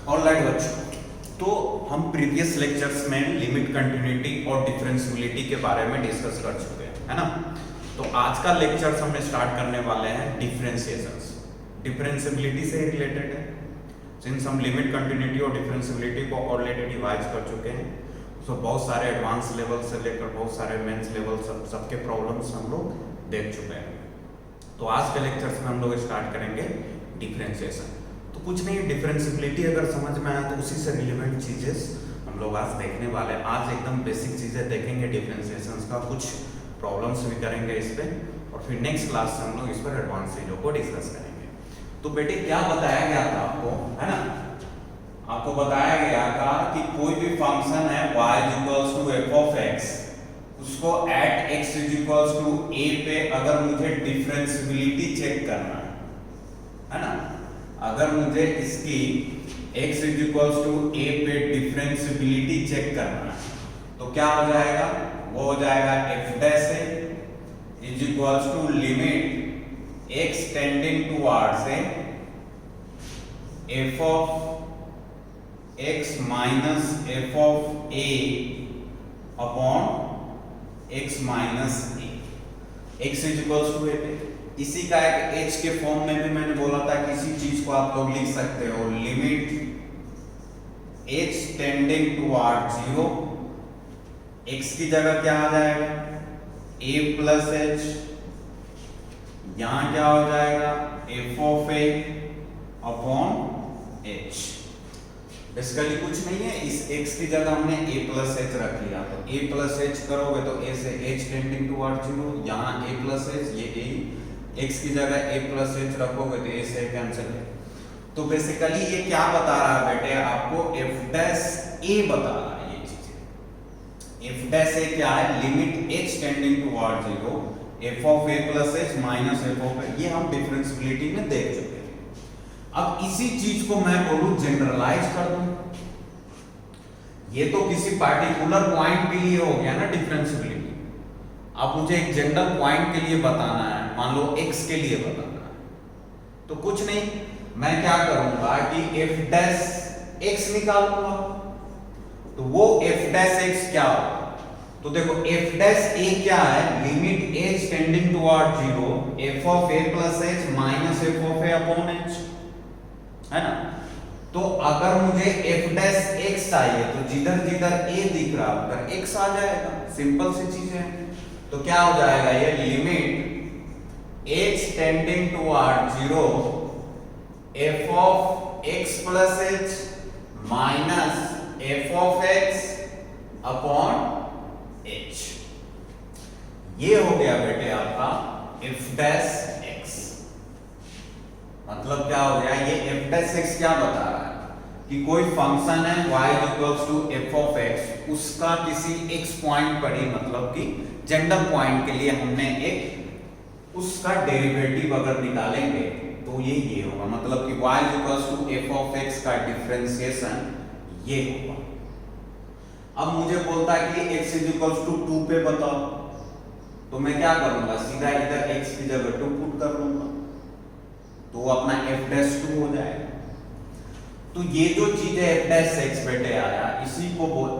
Alright बच्चों, तो हम प्रीवियस लेक्चर्स में लिमिट कंटिन्यूटी और डिफरेंशियबिलिटी के बारे में डिस्कस कर चुके हैं, है ना। तो आज का लेक्चर्स हम स्टार्ट करने वाले हैं डिफरेंशिएशंस, डिफरेंशियबिलिटी से रिलेटेड है। सिंस हम लिमिट कंटिन्यूटी और डिफरेंशियबिलिटी को ऑलरेडी डिवाइड कर चुके हैं, तो बहुत सारे एडवांस लेवल से लेकर बहुत सारे मेंस लेवल सबके प्रॉब्लम्स हम लोग देख चुके हैं। तो आज के लेक्चर्स में हम लोग स्टार्ट करेंगे डिफरेंशिएशन। तो कुछ नहीं, डिफरेंशियबिलिटी अगर समझ में आया तो उसी से रिलेवेंट चीजें हम लोग आज देखने वाले हैं। आज एकदम बेसिक चीजें देखेंगे डिफरेंशिएशंस का, कुछ प्रॉब्लम्स भी करेंगे इस पे, और फिर नेक्स्ट क्लास से हम लोग इस पर एडवांस चीजों को डिस्कस करेंगे। तो बेटे क्या बताया गया था आपको, है ना, आपको बताया गया था कि कोई भी फंक्शन है y = f(x), उसको एट x = a पे अगर मुझे डिफरेंशियबिलिटी चेक करना है ना, अगर मुझे इसकी x = a पे डिफरेंशियबिलिटी चेक करना है तो क्या हो जाएगा, वो हो जाएगा f' = limit x tending towards f of x minus f of a upon x minus a, x = a पे। इसी का एक h के फॉर्म में भी मैंने बोला था कि इसी चीज को आप लोग लिख सकते हो, limit h tending towards 0, x की जगह क्या आ जाएगा a प्लस h, यहां क्या हो जाएगा f of a upon h। Basically कुछ नहीं है, इस x की जगह हमने a प्लस h रख लिया, तो a प्लस h करोगे तो a से h टेंडिंग टुवर्ड्स 0, यहाँ a प्लस h, ये a, x की जगह a प्लस h रखोगे तो a से कैंसिल है। तो बेसिकली ये क्या बता रहा है बेटे आपको, f' a बता रहा है। ये चीजें f' a क्या है, limit h tending towards 0 f of a plus h minus f of a, ये हम डिफरेंशियबिलिटी में देख चुके हैं। अब इसी चीज को मैं बोलूं जनरलाइज कर दूं, ये तो किसी पार्टिकुलर पॉइंट के लिए हो गया ना डिफरेंशियबिलिटी। अब मुझे एक जनरल पॉइंट के लिए बताना है, मान लो x के लिए बताना है, तो कुछ नहीं, मैं क्या करूंगा कि f' निकालूंगा, तो वो f' क्या होगा, तो देखो f' क्या है, limit h tending toward 0 f of a plus h minus f of a upon h, है ना। तो अगर मुझे f' चाहिए तो जिधर जिधर a दिख रहा है उधर x आ जाएगा, सिंपल सी चीज है। तो क्या हो जाएगा, ये limit h tending toward 0 f of x plus h minus f of x upon h, ये हो गया बेटे आपका f'(x). मतलब क्या हो गया, ये f'(x) क्या बता रहा है कि कोई फंक्शन है y = f of x, उसका किसी x पॉइंट पर ही, मतलब कि जनरल पॉइंट के लिए हमने एक उसका डेरिवेटिव अगर निकालेंगे तो ये होगा, मतलब कि y = f of x का डिफरेंशिएशन ये होगा। अब मुझे बोलता है कि x = 2 पे बताओ, तो मैं क्या करूंगा, सीधा इधर x की जगह 2 पुट कर लूंगा, तो अपना f'2 हो जाएगा। तो ये जो चीज है f'(x) बेटे आया, इसी को बोल,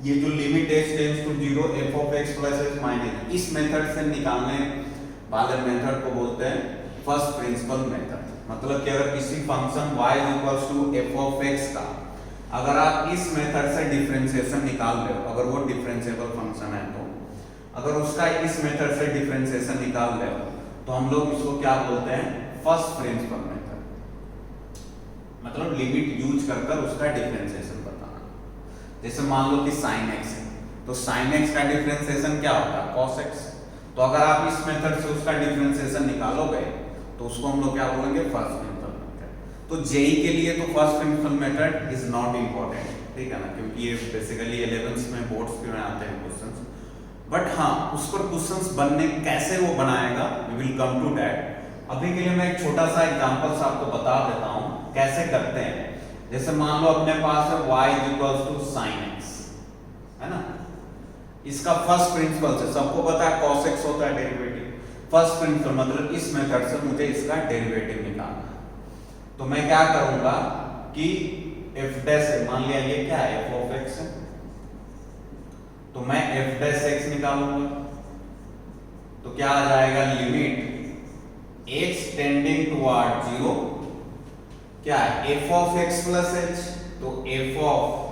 ये जो limit h tends to 0 f of x plus h minus, इस मेथड से निकालने वाले मेथड को बोलते हैं फर्स्ट प्रिंसिपल मेथड। मतलब कि अगर किसी function y = f of x का अगर आप इस मेथड से डिफरेंशिएशन निकाल रहे हो, अगर वो डिफरेंशिएबल फंक्शन है तो अगर उसका इस मेथड से डिफरेंशिएशन निकाल रहे हो तो हम लोग इसको क्या बोलते हैं, फर्स्ट प्रिंसिपल मेथड। मतलब लिमिट यूज कर उसका डिफरेंशिएशन बताना। जैसे मान लो कि sin x है, तो sin x का डिफरेंशिएशन क्या होता है, cos x। तो अगर आप इस मेथड से उसका डिफरेंशिएशन निकालोगे तो उसको हम लोग क्या बोलेंगे, फर्स्ट प्रिंसिपल मेथड। तो जेई के लिए तो first principle method is not important, ठीक है ना, क्योंकि ये बेसिकली 11th में बोर्ड्स में आते हैं क्वेश्चंस। बट हाँ, उस पर क्वेश्चंस बनने कैसे वो बनाएगा, we will come to that. अभी के लिए मैं एक छोटा सा एग्जांपल्स आपको बता देता हूं कैसे करते हैं। जैसे मान लो अपने पास है y = sin x, है ना, इसका फर्स्ट प्रिंसिपल से सबको पता है cos x होता है डेरिवेटिव। फर्स्ट प्रिंसिपल मतलब इस मेथड से मुझे इसका डेरिवेटिव निकालना है। तो मैं क्या करूंगा कि एफ डैश मान लिया ये क्या है एफ ऑफ एक्स है, तो मैं एफ डैश एक्स निकालूंगा तो क्या आ जाएगा लिमिट एक्स टेंडिंग टुवर्ड 0 क्या है f of x plus H, तो एफ ऑफ,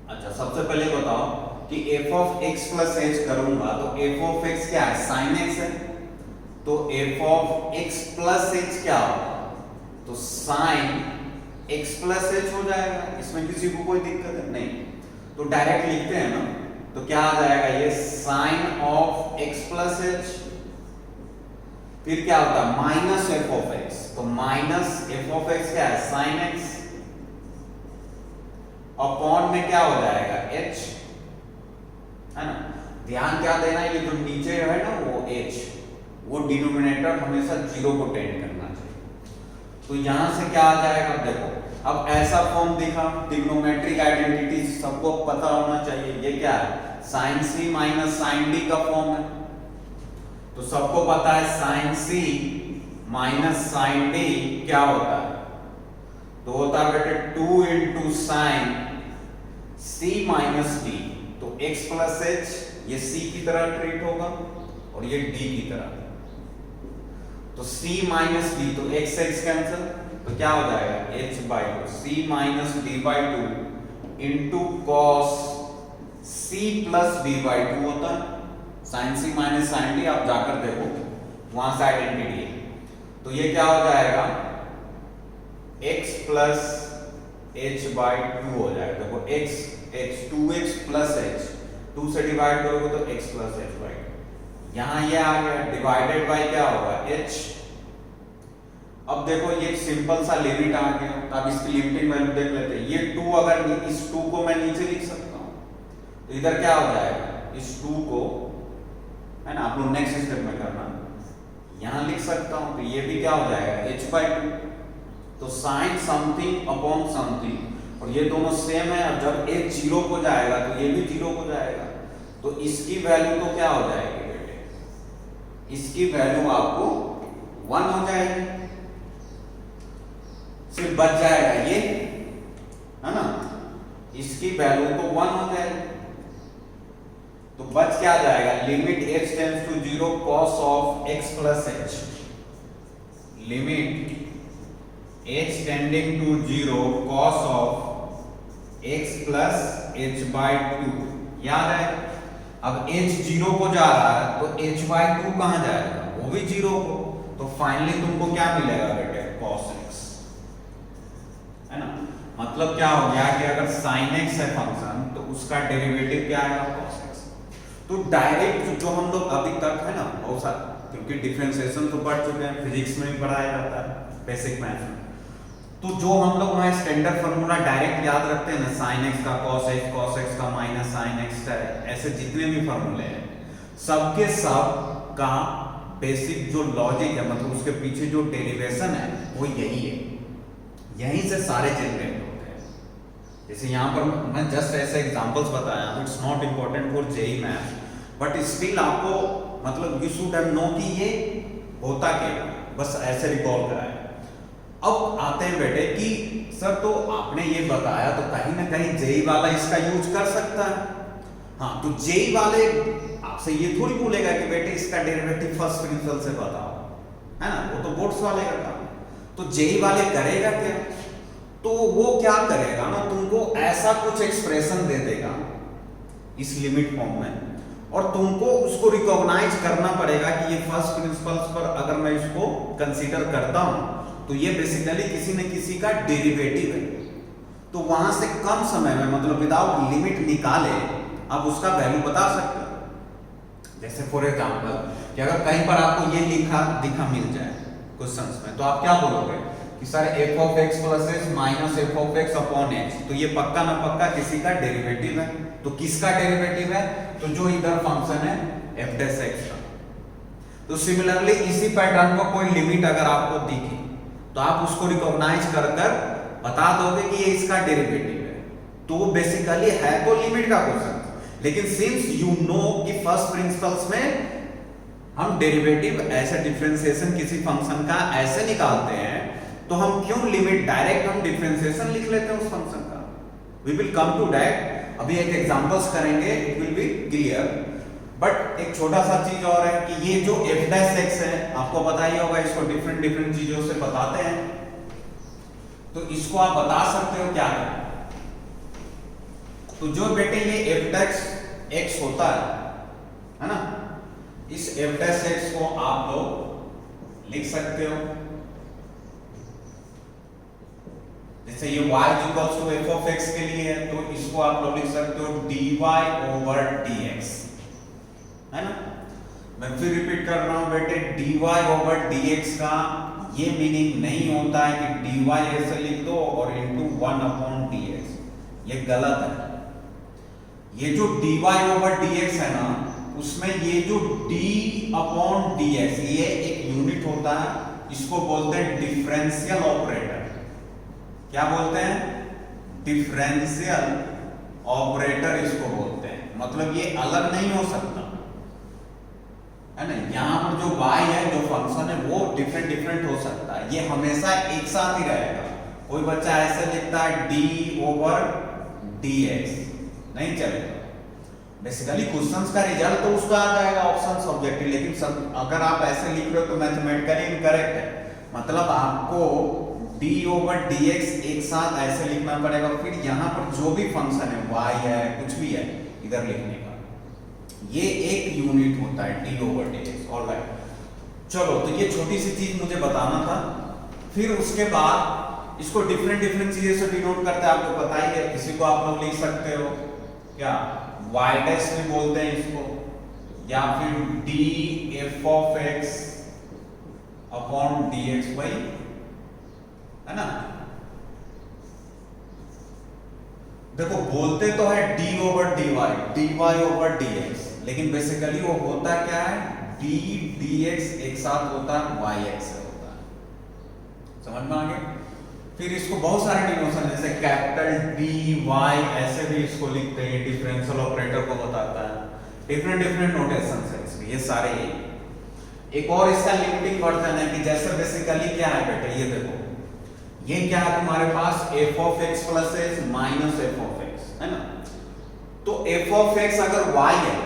अच्छा सबसे पहले बताओ कि F of x plus H करूंगा तो एफ ऑफ एक्स क्या है साइन एक्स है, तो f of x plus H क्या होगा तो साइन एक्स प्लस एच हो जाएगा, इसमें किसी को कोई दिक्कत है नहीं, तो डायरेक्ट लिखते हैं ना, तो क्या आ जाएगा ये sine of x plus h, फिर क्या होता है माइनस एफ ऑफ एक्स, तो माइनस एफ ऑफ एक्स क्या है साइन एक्स, अपॉन में क्या हो जाएगा h, है ना, ध्यान क्या देना ये जो नीचे है ना वो h, वो डिनोमिनेटर हमेशा 0 को टेंड करना चाहिए, तो यहां से क्या आ जाएगा देखो, अब ऐसा फॉर्म दिखा, ट्रिग्नोमेट्रिक आइडेंटिटी सबको पता होना चाहिए, ये क्या है साइन सी माइनस साइन डी का फॉर्म है, तो सबको पता है साइन सी माइनस साइन डी क्या होता है, तो होता है बेटे 2 into sine c minus d, तो x प्लस एच ये c की तरह ट्रीट होगा और ये d की तरह, तो c माइनस डी तो x x कैंसिल, तो क्या हो जाएगा h by 2 c minus d by 2 into cos c plus d by 2 होता है, sine c minus sine d आप जाकर देखो वहां से आइडेंटिटी है, तो ये क्या हो जाएगा x प्लस h बाई 2 हो जाएगा, देखो x 2x प्लस h, 2 से डिवाइड करोगे तो x प्लस h बाई 2, यहां ये आ गया डिवाइडेड बाई क्या होगा h, अब देखो ये सिंपल सा लिमिट आ गया, तो अब इसकी लिमिटिंग वैल्यू देख लेते हैं, ये 2 अगर इस 2 को मैं नीचे लिख सकता हूं तो इधर क्या हो जाएगा इस 2 को, है ना, आप लोग नेक्स्ट स्टेप में करना, यहां लिख सकता हूं, तो ये भी क्या हो जाएगा h बाई 2, तो साइन समथिंग अपॉन समथिंग, और ये दोनों सेम है, और जब h 0 को जाएगा तो ये भी 0 को जाएगा, तो इसकी वैल्यू तो क्या हो जाएगी बेटे, इसकी वैल्यू आपको 1 हो जाएगी, सिर्फ बच जाएगा ये, है ना, इसकी वैल्यू तो 1 हो जाएगी, तो बच क्या जाएगा limit h tends to 0 cos of x plus h, limit h tending to 0 cos of x plus h by 2, याद है, अब h 0 को जा रहा है तो h बाई 2 कहां जाएगा वो भी 0 को, तो फाइनली तुमको क्या मिलेगा बेटे cos x, है ना, मतलब क्या हो गया कि अगर sin x है फंक्शन तो उसका डेरिवेटिव क्या आएगा cos x, तो डायरेक्ट जो हम लोग अभी तक है ना बहुत सारा, क्योंकि डिफरेंशिएशन तो पढ़ चुके हैं, फिजिक्स में भी पढ़ाया जाता है बेसिक मैथ्स में, तो जो हम लोग वहां स्टैंडर्ड फार्मूला डायरेक्ट याद रखते हैं ना, sin x का cos x का माइनस sin x, ऐसे जितने भी फार्मूले हैं सबके सब का बेसिक जो लॉजिक है, मतलब उसके पीछे जो डेरिवेशन है वो यही है, यहीं से सारे जनरेट होते हैं, जैसे यहाँ पर मैं जस्ट ऐसे एग्जांपल्स बताया, it's not important for JEE maths, but still आपको मतलब यू शुड हैव नो कि ये होता क्या, बस ऐसे रिकॉल कराया। अब आते हैं बेटे कि सर तो आपने ये बताया तो कहीं ना कहीं जेईई वाला इसका यूज कर सकता है, हाँ, तो जेईई वाले आपसे ये थोड़ी बोलेगा कि बेटे इसका डेरिवेटिव फर्स्ट प्रिंसिपल से बताओ, है ना, वो तो बोर्ड्स वाले का काम, तो जेईई वाले करेगा क्या, तो वो क्या करेगा ना, तुमको ऐसा कुछ एक्सप्रेशन दे देगा इस लिमिट फॉर्म में, और तुमको उसको रिकॉग्नाइज करना पड़ेगा कि ये फर्स्ट प्रिंसिपल्स पर अगर मैं इसको कंसीडर करता हूं तो ये बेसिकली किसी न किसी का डेरिवेटिव है, तो वहां से कम समय में मतलब विदाउट लिमिट निकाले आप उसका वैल्यू बता सकते हो। जैसे फॉर एग्जांपल कि अगर कहीं पर आपको ये दिखा मिल जाए क्वेश्चंस में, तो आप क्या बोलोगे कि sir f of x plus h minus f of x upon h, तो ये पक्का ना पक्का किसी का डेरिवेटिव है, तो किसका डेरिवेटिव है, तो जो इधर फंक्शन है f डैश x का। तो सिमिलरली इसी पैटर्न को कोई लिमिट अगर आपको दिखे तो आप उसको रिकॉग्नाइज कर बता दोगे कि ये इसका डेरिवेटिव है, तो वो बेसिकली है तो लिमिट का क्वेश्चन, लेकिन सिंस यू नो कि फर्स्ट प्रिंसिपल्स में हम डेरिवेटिव ऐसे डिफरेंशिएशन किसी फंक्शन का ऐसे निकालते हैं तो हम क्यों लिमिट, डायरेक्ट हम डिफरेंशिएशन लिख लेते हैं उस फंक्शन का। We will come to that, अभी एक एग्जांपल्स करेंगे, it will be clear. But एक छोटा सा चीज और है कि ये जो f डैश x है, आपको पता ही होगा, इसको डिफरेंट डिफरेंट चीजों से बताते हैं, तो इसको आप बता सकते हो क्या है। तो जो बेटे ये f डैश x होता है ना, इस f डैश x को आप लोग लिख सकते हो, जैसे ये y equals to f of x के लिए है, तो इसको आप लोग लिख सकते हो dy ओवर dx, है ना। मैं फिर रिपीट कर रहा हूं बेटे, dy ओवर dx का ये मीनिंग नहीं होता है कि dy ऐसे लिख दो और इनटू 1 अपॉन dx, ये गलत है। ये जो dy ओवर dx है ना, उसमें ये जो d अपॉन dx ये एक यूनिट होता है, इसको बोलते हैं डिफरेंशियल ऑपरेटर। क्या बोलते हैं? डिफरेंशियल ऑपरेटर इसको बोलते हैं, मतलब ये अलग नहीं हो सकता, है ना। यहां पर जो y है, जो फंक्शन है, वो डिफरेंट डिफरेंट हो सकता है, ये हमेशा एक साथ ही रहेगा। कोई बच्चा ऐसे लिखता है d ओवर dx, नहीं चलेगा। बेसिकली क्वेश्चंस का रिजल्ट तो उसका आ जाएगा ऑप्शन सब्जेक्टिव, लेकिन अगर आप ऐसे लिख रहे हो तो मैथमेटिकली इनकरेक्ट है, मतलब आपको d ओवर dx एक साथ ऐसे लिखना पड़ेगा, फिर यहाँ पर जो भी फंक्शन है, y है, कुछ भी है, इधर लिखने का, ये एक यूनिट होता है d ओवर dx। ऑलराइट, चलो, तो ये छोटी सी चीज मुझे बताना था। फिर उसके बाद इसको डिफरेंट डिफरेंट चीजें से डिनोट करते हैं, आपको पता ही है। किसी को आप लोग लिख सकते हो क्या, y डैश भी बोलते हैं इसको, या फिर df of x upon dx, है ना। देखो, बोलते तो है d over dy over dx, लेकिन बेसिकली वो होता क्या है, d dx एक साथ होता है, y x से होता है। समझ में आ गया? फिर इसको बहुत सारे डिनोशन, जैसे कैपिटल dy ऐसे भी इसको लिखते हैं, डिफरेंशियल ऑपरेटर को बताता है, डिफरेंट डिफरेंट नोटेशन है इसके, ये सारे ही। एक और इसका लिमिटिंग वर्जन है कि जैसे बेसिकली क्या है बेटे, ये देखो, ये क्या है तुम्हारे पास, f of x plus h minus f of x, है ना। तो f ऑफ x अगर y है,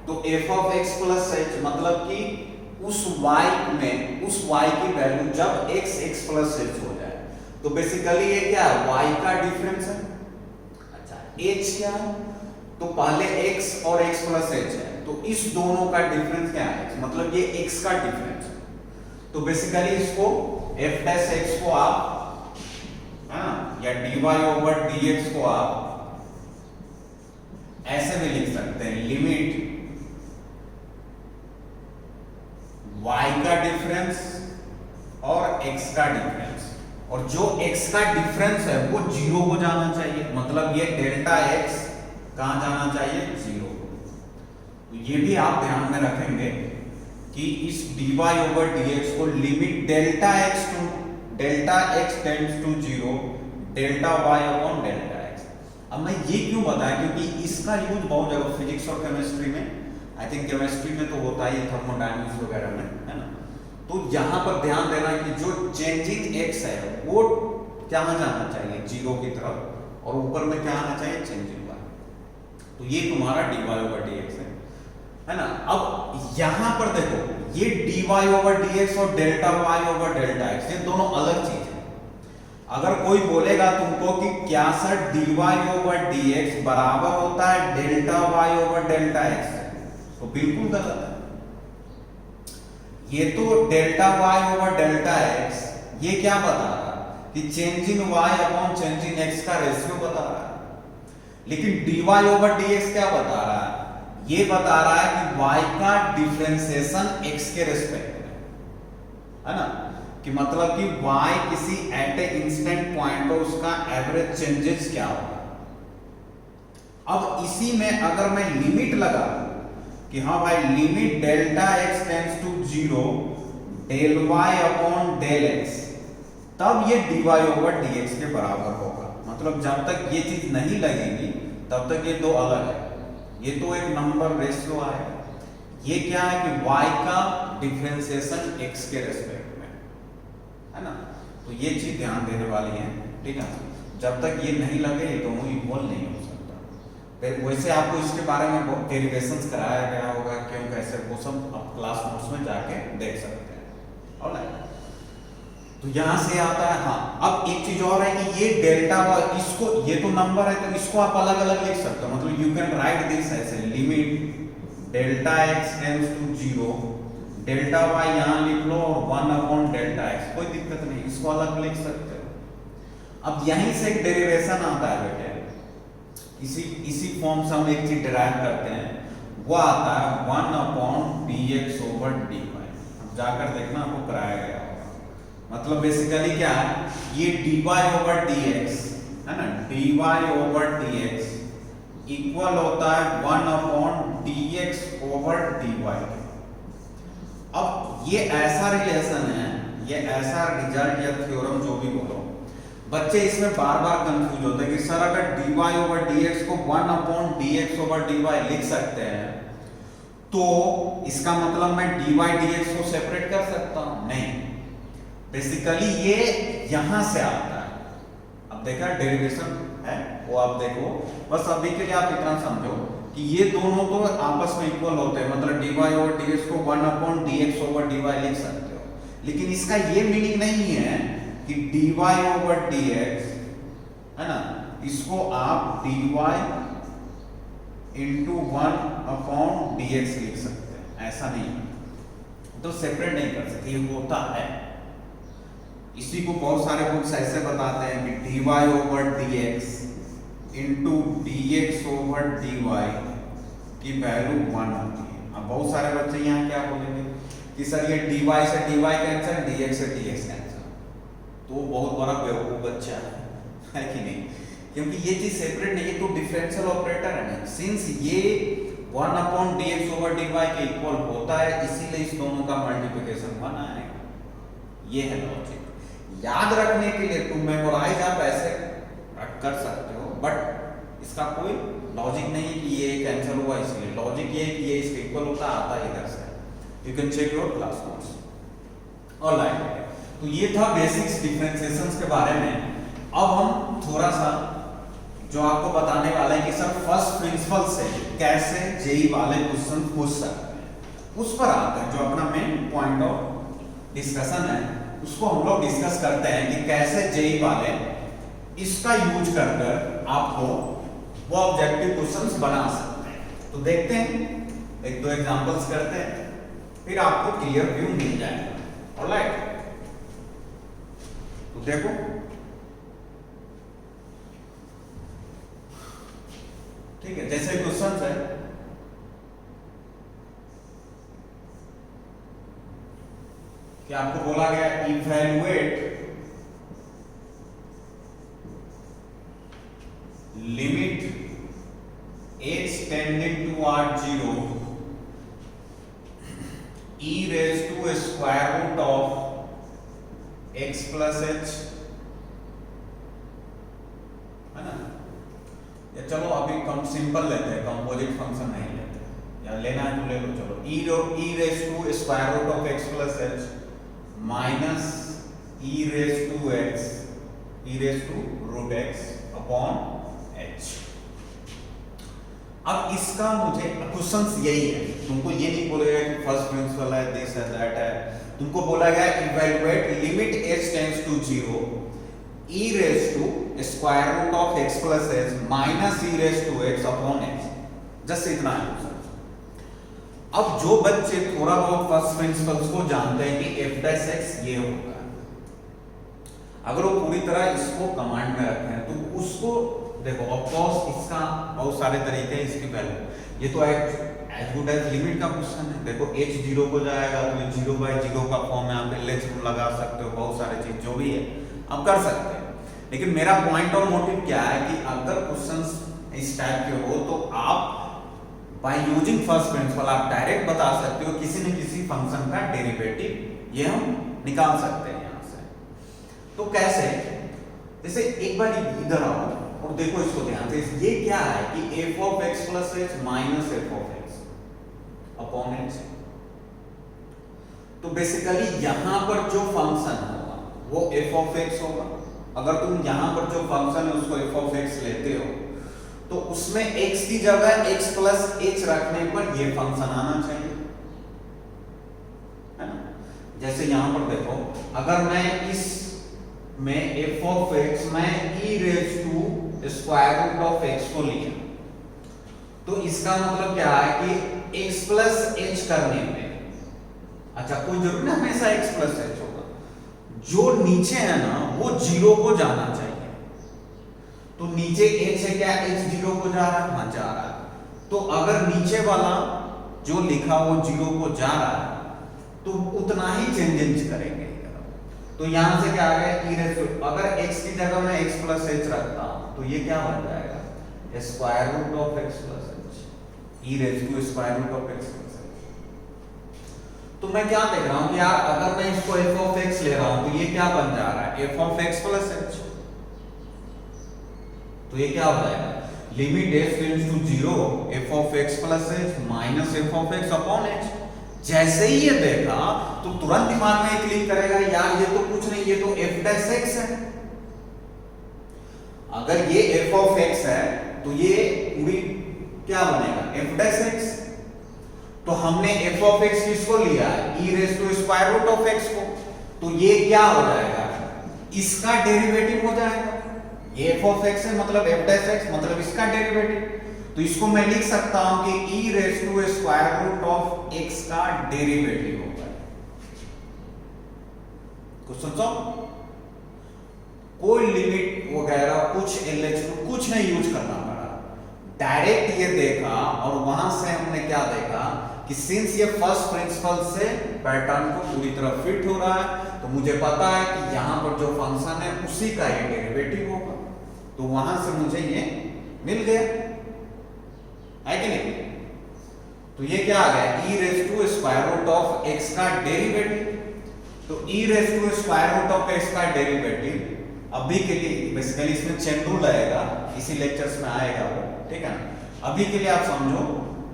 तो f of x plus h मतलब कि उस y में, उस y की वैल्यू जब x प्लस h हो जाए, तो बेसिकली ये क्या है, y का डिफरेंस है। अच्छा, h क्या है, तो पहले x और x प्लस h है, तो इस दोनों का डिफरेंस क्या है, मतलब ये x का डिफरेंस है। तो बेसिकली इसको f डैश x को आप, या dy ओवर dx को आप ऐसे भी लिख सकते हैं, लिमिट y का डिफरेंस और x का डिफरेंस, और जो x का डिफरेंस है वो 0 को जाना चाहिए, मतलब ये डेल्टा x कहां जाना चाहिए, 0। तो ये भी आप ध्यान में रखेंगे कि इस dy ओवर dx को limit delta x tends to 0, delta y upon delta x। अब मैं ये क्यों बताया, क्योंकि इसका यूज बहुत जगह फिजिक्स और केमिस्ट्री में, आई थिंक केमिस्ट्री में तो होता ही, थर्मोडायनामिक्स वगैरह में, है ना। तो यहाँ पर ध्यान देना कि जो चेंजिंग x है वो कहाँ जाना चाहिए, 0 की तरफ, और ऊपर में क्या आना चाहिए, चेंजिंग y। तो ये तुम्हारा dy ओवर dx है ना। अब यहाँ पर देखो, ये dy ओवर dx और delta y over delta x, ये दोनों अलग चीज है। अगर कोई बोलेगा तुमको कि क्या सर dy ओवर dx बराबर होता है delta y over delta x, तो बिल्कुल गलत है। ये तो delta y over delta x ये क्या बता रहा है कि changing y upon changing x का रेशियो बता रहा है, लेकिन dy ओवर dx क्या बता रहा है, ये बता रहा है कि y का डिफरेंशिएशन x के रेस्पेक्ट में, है ना। कि मतलब कि y किसी एट ए इंस्टेंट पॉइंट पर उसका एवरेज चेंजेस क्या होगा। अब इसी में अगर मैं लिमिट लगा कि हाँ भाई, limit delta x tends to 0 del y upon del x, तब ये dy ओवर dx के बराबर होगा। मतलब जब तक ये चीज नहीं लगेगी तब तक ये दो अलग है। ये तो एक नंबर रेशियो आएगा, ये क्या है कि y का डिफरेंशिएशन x के रेस्पेक्ट में, है ना। तो ये चीज ध्यान देने वाली है, ठीक है। जब तक ये नहीं लगे ये दोनों इक्वल नहीं हो सकता। फिर वैसे आपको इसके बारे में बहुत डेरिवेशंस कराया गया होगा, क्यों कैसे, वो सब आप क्लास नोट्स में जाके देख सकते हैं। ऑलराइट, तो यहां से आता है। हाँ, अब एक चीज और है कि ये डेल्टा वाई, इसको, ये तो नंबर है तो इसको आप अलग अलग लिख सकते हो। मतलब यू कैन राइट दिस ऐसे, limit delta x tends to 0, delta y यहां लिख लो और 1 अपॉन डेल्टा एक्स, कोई दिक्कत नहीं, इसको अलग लिख सकते हो। अब यहीं से एक डेरिवेशन आता है बेटे, इसी फॉर्म से हम एक चीज डिराइव करते हैं, वो आता है 1 अपॉन dx ओवर dy। जाकर देखना, आपको कराया गया होगा। मतलब बेसिकली क्या है, ये dy ओवर dx है ना, dy ओवर dx इक्वल होता है 1 अपॉन dx ओवर dy। अब ये ऐसा रिलेशन है, ये ऐसा रिजल्ट या थ्योरम जो भी बोलो, बच्चे इसमें बार बार कंफ्यूज होते हैं कि सर अगर dy ओवर dx को 1 अपॉन dx ओवर dy लिख सकते हैं तो इसका मतलब मैं dy dx को सेपरेट कर सकता हूं? नहीं, बेसिकली ये यहां से आता है। अब देखा डेरिवेशन है वो, आप देखो, बस अभी के लिए आप इतना समझो कि ये दोनों तो आपस में इक्वल होते हैं। मतलब dy ओवर dx को 1 अपॉन dx ओवर dy लिख सकते हो, लेकिन इसका ये मीनिंग नहीं है कि dy ओवर dx है ना, इसको आप dy इंटू 1 अपॉन dx लिख सकते हैं, ऐसा नहीं, तो सेपरेट नहीं कर सकते, ये होता है। इसी को बहुत सारे बुक्स ऐसे बताते हैं कि dy over dx into dx over dy की वैल्यू 1 होती है। अब बहुत सारे बच्चे यहाँ क्या बोलेंगे कि सर ये dy से dy कैंसिल, dx से dx कैंसिल, तो बहुत बड़ा बेवकूफ बच्चा है कि नहीं, क्योंकि ये चीज सेपरेट नहीं है, तो डिफरेंशियल ऑपरेटर है ना। सिंस ये 1 अपॉन dx ओवर dy के इक्वल होता है, इसीलिए इस दोनों का मल्टीप्लिकेशन 1 आएगा। ये है लॉजिक। याद रखने के लिए तुम मेमोराइज आप ऐसे कर सकते हो, बट इसका कोई लॉजिक नहीं है कि ये कैंसिल हुआ इसलिए। लॉजिक ये है कि ये इसके इक्वल होता आता है इधर से। You can check your class notes. Alright, तो ये था बेसिक्स डिफरेंशिएशंस के बारे में। अब हम थोड़ा सा जो आपको बताने वाले हैं कि सर फर्स्ट प्रिंसिपल से कैसे जेई वाले क्वेश्चन पूछ सकते हैं, उस पर आते हैं। जो अपना मेन पॉइंट ऑफ डिस्कशन है उसको हम लोग डिस्कस करते हैं कि कैसे जेई वाले इसका यूज कर कर आपको वो ऑब्जेक्टिव क्वेश्चंस बना सकते हैं। तो देखते हैं, एक दो एग्जांपल्स करते हैं, फिर आपको क्लियर व्यू मिल जाएगा। ऑलराइट, तो देखो, ठीक है, जैसे क्वेश्चन है कि आपको बोला गया evaluate limit h tending toward 0 e raise to square root of x plus h, है ना। या चलो अभी कम सिंपल लेते हैं, कंपोजिट फंक्शन नहीं लेते, या लेना है तो ले लो। चलो e raise to square root of x plus h minus e raise to x, e raise to root x upon h। अब इसका मुझे क्वेश्चंस यही है, तुमको ये नहीं बोलेगा कि फर्स्ट प्रिंसिपल है, दिस है, दैट है। तुमको बोला गया evaluate limit h tends to 0 e raise to square root of x plus h minus e raise to x upon h। Just इतना है। अब जो बच्चे थोड़ा बहुत फर्स्ट प्रिंसिपल्स को जानते हैं कि f डैश x ये होता है, अगर वो पूरी तरह इसको कमांड में रखते हैं तो उसको देखो, ऑफ कोर्स इसका बहुत सारे तरीके हैं इसकी वैल्यू। ये तो एज गुड एज लिमिट का क्वेश्चन है। देखो h 0 को जाएगा तो 0 बाय 0 का फॉर्म में आप एलएच लगा सकते हो, बहुत सारे चीज जो भी है आप कर सकते हैं। लेकिन मेरा पॉइंट ऑफ मोटिव क्या है कि अगर क्वेश्चंस इस टाइप के हो तो आप बाय यूजिंग फर्स्ट प्रिंसिपल आप डायरेक्ट बता सकते हो किसी न किसी फंक्शन का डेरिवेटिव ये हम निकाल सकते हैं यहां से। तो कैसे, जैसे एक बार इधर आओ और देखो इसको ध्यान से, ये क्या है कि f of x plus h minus f of x upon h। तो बेसिकली यहां पर जो फंक्शन होगा वो एफ ऑफ एक्स होगा। अगर तुम यहां पर जो फंक्शन है उसको एफ ऑफ एक्स लेते हो तो उसमें x की जगह x प्लस h रखने पर ये फंक्शन आना चाहिए, है ना। जैसे यहां पर देखो, अगर मैं इस में एफ ऑफ एक्स में e raise to square root of x को लिया तो इसका मतलब क्या है कि x प्लस h करने पे, अच्छा कोई जरूरी ना हमेशा x प्लस h होगा, जो नीचे है ना वो जीरो को जाना चाहिए। तो नीचे h है, क्या h जीरो को जा रहा है? हाँ जा रहा है। तो अगर नीचे वाला जो लिखा वो जीरो को जा रहा है तो उतना ही चेंज करेंगे। तो यहां से क्या आ गया e रेज़ टू, अगर x की जगह मैं x प्लस h रखता हूं तो ये क्या बन जाएगा? Square root of x plus h, e raise to square root of x plus h। तो मैं क्या देख रहा हूं कि यार अगर मैं इसको f ऑफ x ले रहा हूं तो ये क्या बन जा रहा है? f of x plus h। तो ये क्या हो जाएगा? Limit h tends to 0 f of x plus h minus f of x upon h। जैसे ही ये देखा तो तुरंत दिमाग में क्लिक करेगा, यार ये तो कुछ नहीं, ये तो f डैश x है। अगर ये f ऑफ x है तो ये पूरी क्या बनेगा? f dash x। तो हमने f ऑफ x किसको लिया है? e raise to square root of x को। तो ये क्या हो जाएगा? इसका डेरिवेटिव हो जाएगा। ये f ऑफ x है मतलब f डैश x मतलब इसका डेरिवेटिव। तो इसको मैं लिख सकता हूं कि e raise to square root of x का डेरिवेटिव होगा। कुछ समझो? कोई लिमिट वगैरह कुछ LH कुछ नहीं यूज करना पड़ा, डायरेक्ट ये देखा और वहां से हमने क्या देखा कि सिंस ये फर्स्ट प्रिंसिपल से पैटर्न को पूरी तरह फिट हो रहा है तो मुझे पता है कि यहां पर जो फंक्शन है उसी का ये डेरिवेटिव होगा। तो वहां से मुझे ये मिल गया, है कि नहीं? तो ये क्या आ गया? e raise to square root of x का डेरिवेटिव। तो e raise to square root of x का डेरिवेटिव अभी के लिए बेसिकली इसमें चेन रूल आएगा, इसी लेक्चर्स में आएगा वो, ठीक है ना। अभी के लिए आप समझो,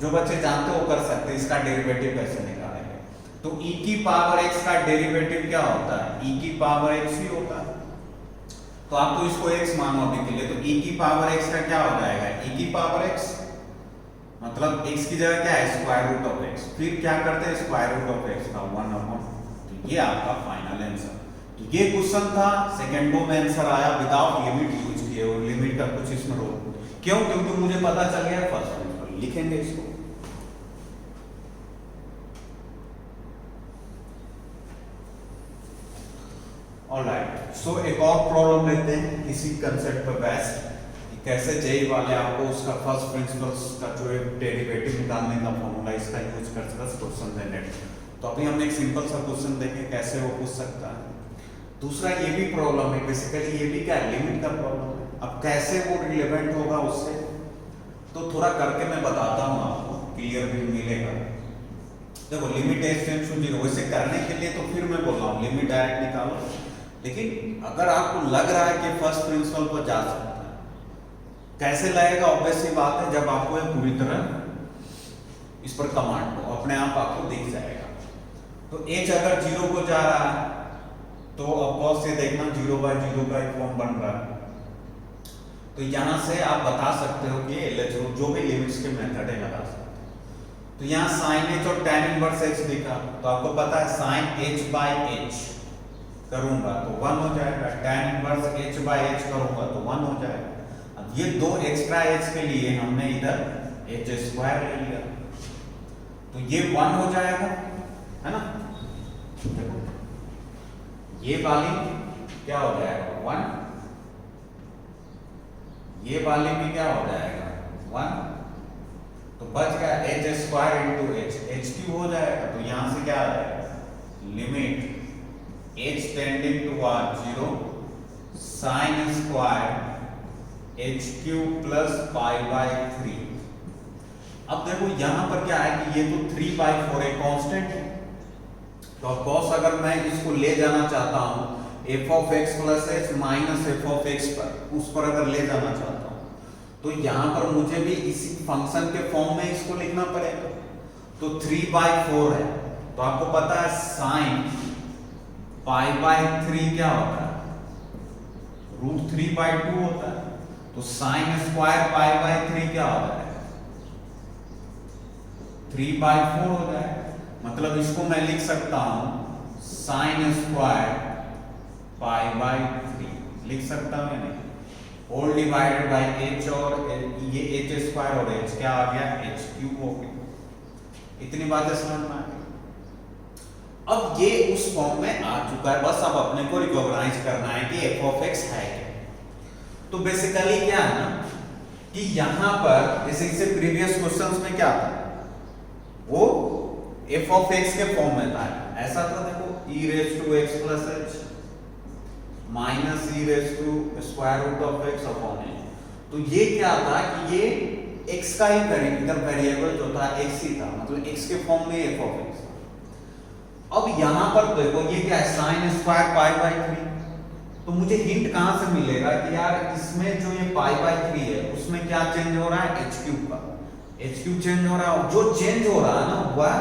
जो बच्चे जानते हो कर सकते हैं इसका डेरिवेटिव कैसे निकालेंगे। तो e की पावर x का डेरिवेटिव क्या होता है? e की पावर x ही होता है। तो आप तो इसको x मानो अभी के लिए, तो e की पावर x का क्या हो जाएगा? e की पावर x मतलब x की जगह क्या है? Square root of x। फिर क्या करते हैं? स्क्वायर रूट ऑफ x का 1 अपॉन। तो ये आपका फाइनल आंसर। तो ये क्वेश्चन था, सेकंडों में आंसर आया विदाउट लिमिट यूज किए, और लिमिट का कुछ इसमें रोल क्यों? क्योंकि मुझे पता चल गया फर्स्ट प्रिंसिपल। लिखेंगे इसको। ऑलराइट, सो एक और प्रॉब्लम लेते हैं इसी कंसेप्ट पर बेस्ड, कैसे जेई वाले आपको उसका फर्स्ट प्रिंसिपल्स का जो डेरिवेटिव निकालने का फॉर्मूला इसका यूज कर सकते हैं क्वेश्चन जनरेट। तो अभी हमने एक सिंपल सा क्वेश्चन देखे कैसे वो पूछ सकता है। दूसरा ये भी प्रॉब्लम है, बेसिकली ये भी क्या लिमिट का प्रॉब्लम है। अब कैसे वो रिलेवेंट होगा उससे, तो थोड़ा करके मैं बताता हूँ आपको, क्लियर भी मिलेगा। देखो लिमिट h टेंड्स टू 0 वैसे करने के लिए तो फिर मैं बोल रहा हूँ लिमिट डायरेक्ट निकालो, लेकिन अगर आपको लग रहा है कि फर्स्ट प्रिंसिपल पर जा सकता है, कैसे लगेगा? ऑब्वियस सी बात है, जब आपको पूरी तरह इस पर कमांड हो अपने आप आपको दिख जाएगा। तो h अगर 0 को जा रहा है तो ऑफकोर्स ये देखना 0/0 का एक फॉर्म बन रहा है। तो यहां से आप बता सकते हो कि LH जो भी लिमिट्स के मेथड है लगा सकते हो। तो यहाँ sin h और tan इनवर्स h दिखा, तो आपको पता है sin h/h करूंगा तो 1 हो जाएगा, tan इनवर्स h/h करूंगा तो 1 हो जाएगा। अब ये दो एक्स्ट्रा h के लिए हमने इधर h² ले लिया, तो ये 1 हो जाएगा, है ना। ये वाली क्या हो जाएगा? 1। ये वाली भी क्या हो जाएगा? 1। तो बच गया h² इंटू h³ हो जाएगा। तो यहां से क्या आ जाएगा? Limit h tending to 0 sin square h³ plus π/3। अब देखो यहां पर क्या है कि ये तो 3/4 एक कांस्टेंट है, तो ऑफकोर्स अगर मैं इसको ले जाना चाहता हूं f of x plus h minus f of x पर, उस पर अगर ले जाना चाहता हूं तो यहां पर मुझे भी इसी फंक्शन के फॉर्म में इसको लिखना पड़ेगा। तो 3/4 है, तो आपको पता है साइन पाई बाय 3 क्या होता है, √3/2 होता है। तो साइन स्क्वायर पाई बाय 3 क्या होता है, 3/4 हो जाएगा। मतलब इसको मैं लिख सकता हूं साइन स्क्वायर पाई बाय 3 लिख सकता हूं या नहीं, होल डिवाइडेड बाय h, और ये h स्क्वायर और h क्या आ गया, h³ हो गया। इतनी बातें समझ में आ गई। अब ये उस फॉर्म में आ चुका है, बस अब अपने को रिकॉग्नाइज करना है कि f ऑफ x है क्या। तो बेसिकली क्या है ना कि यहां पर जैसे इससे प्रीवियस क्वेश्चंस में क्या था, वो f ऑफ x के फॉर्म में था। ऐसा था, देखो e⁻x + h minus e⁻√x upon h। तो ये क्या था कि ये x का ही वेरिएबल जो था x ही था, मतलब x के फॉर्म में f ऑफ x। अब यहां पर देखो ये क्या है, साइन स्क्वायर पाई बाय 3। तो मुझे हिंट कहां से मिलेगा कि यार इसमें जो ये पाई बाय 3 है उसमें क्या चेंज हो रहा है, h³ का h³ चेंज हो रहा है। जो चेंज हो रहा है ना वह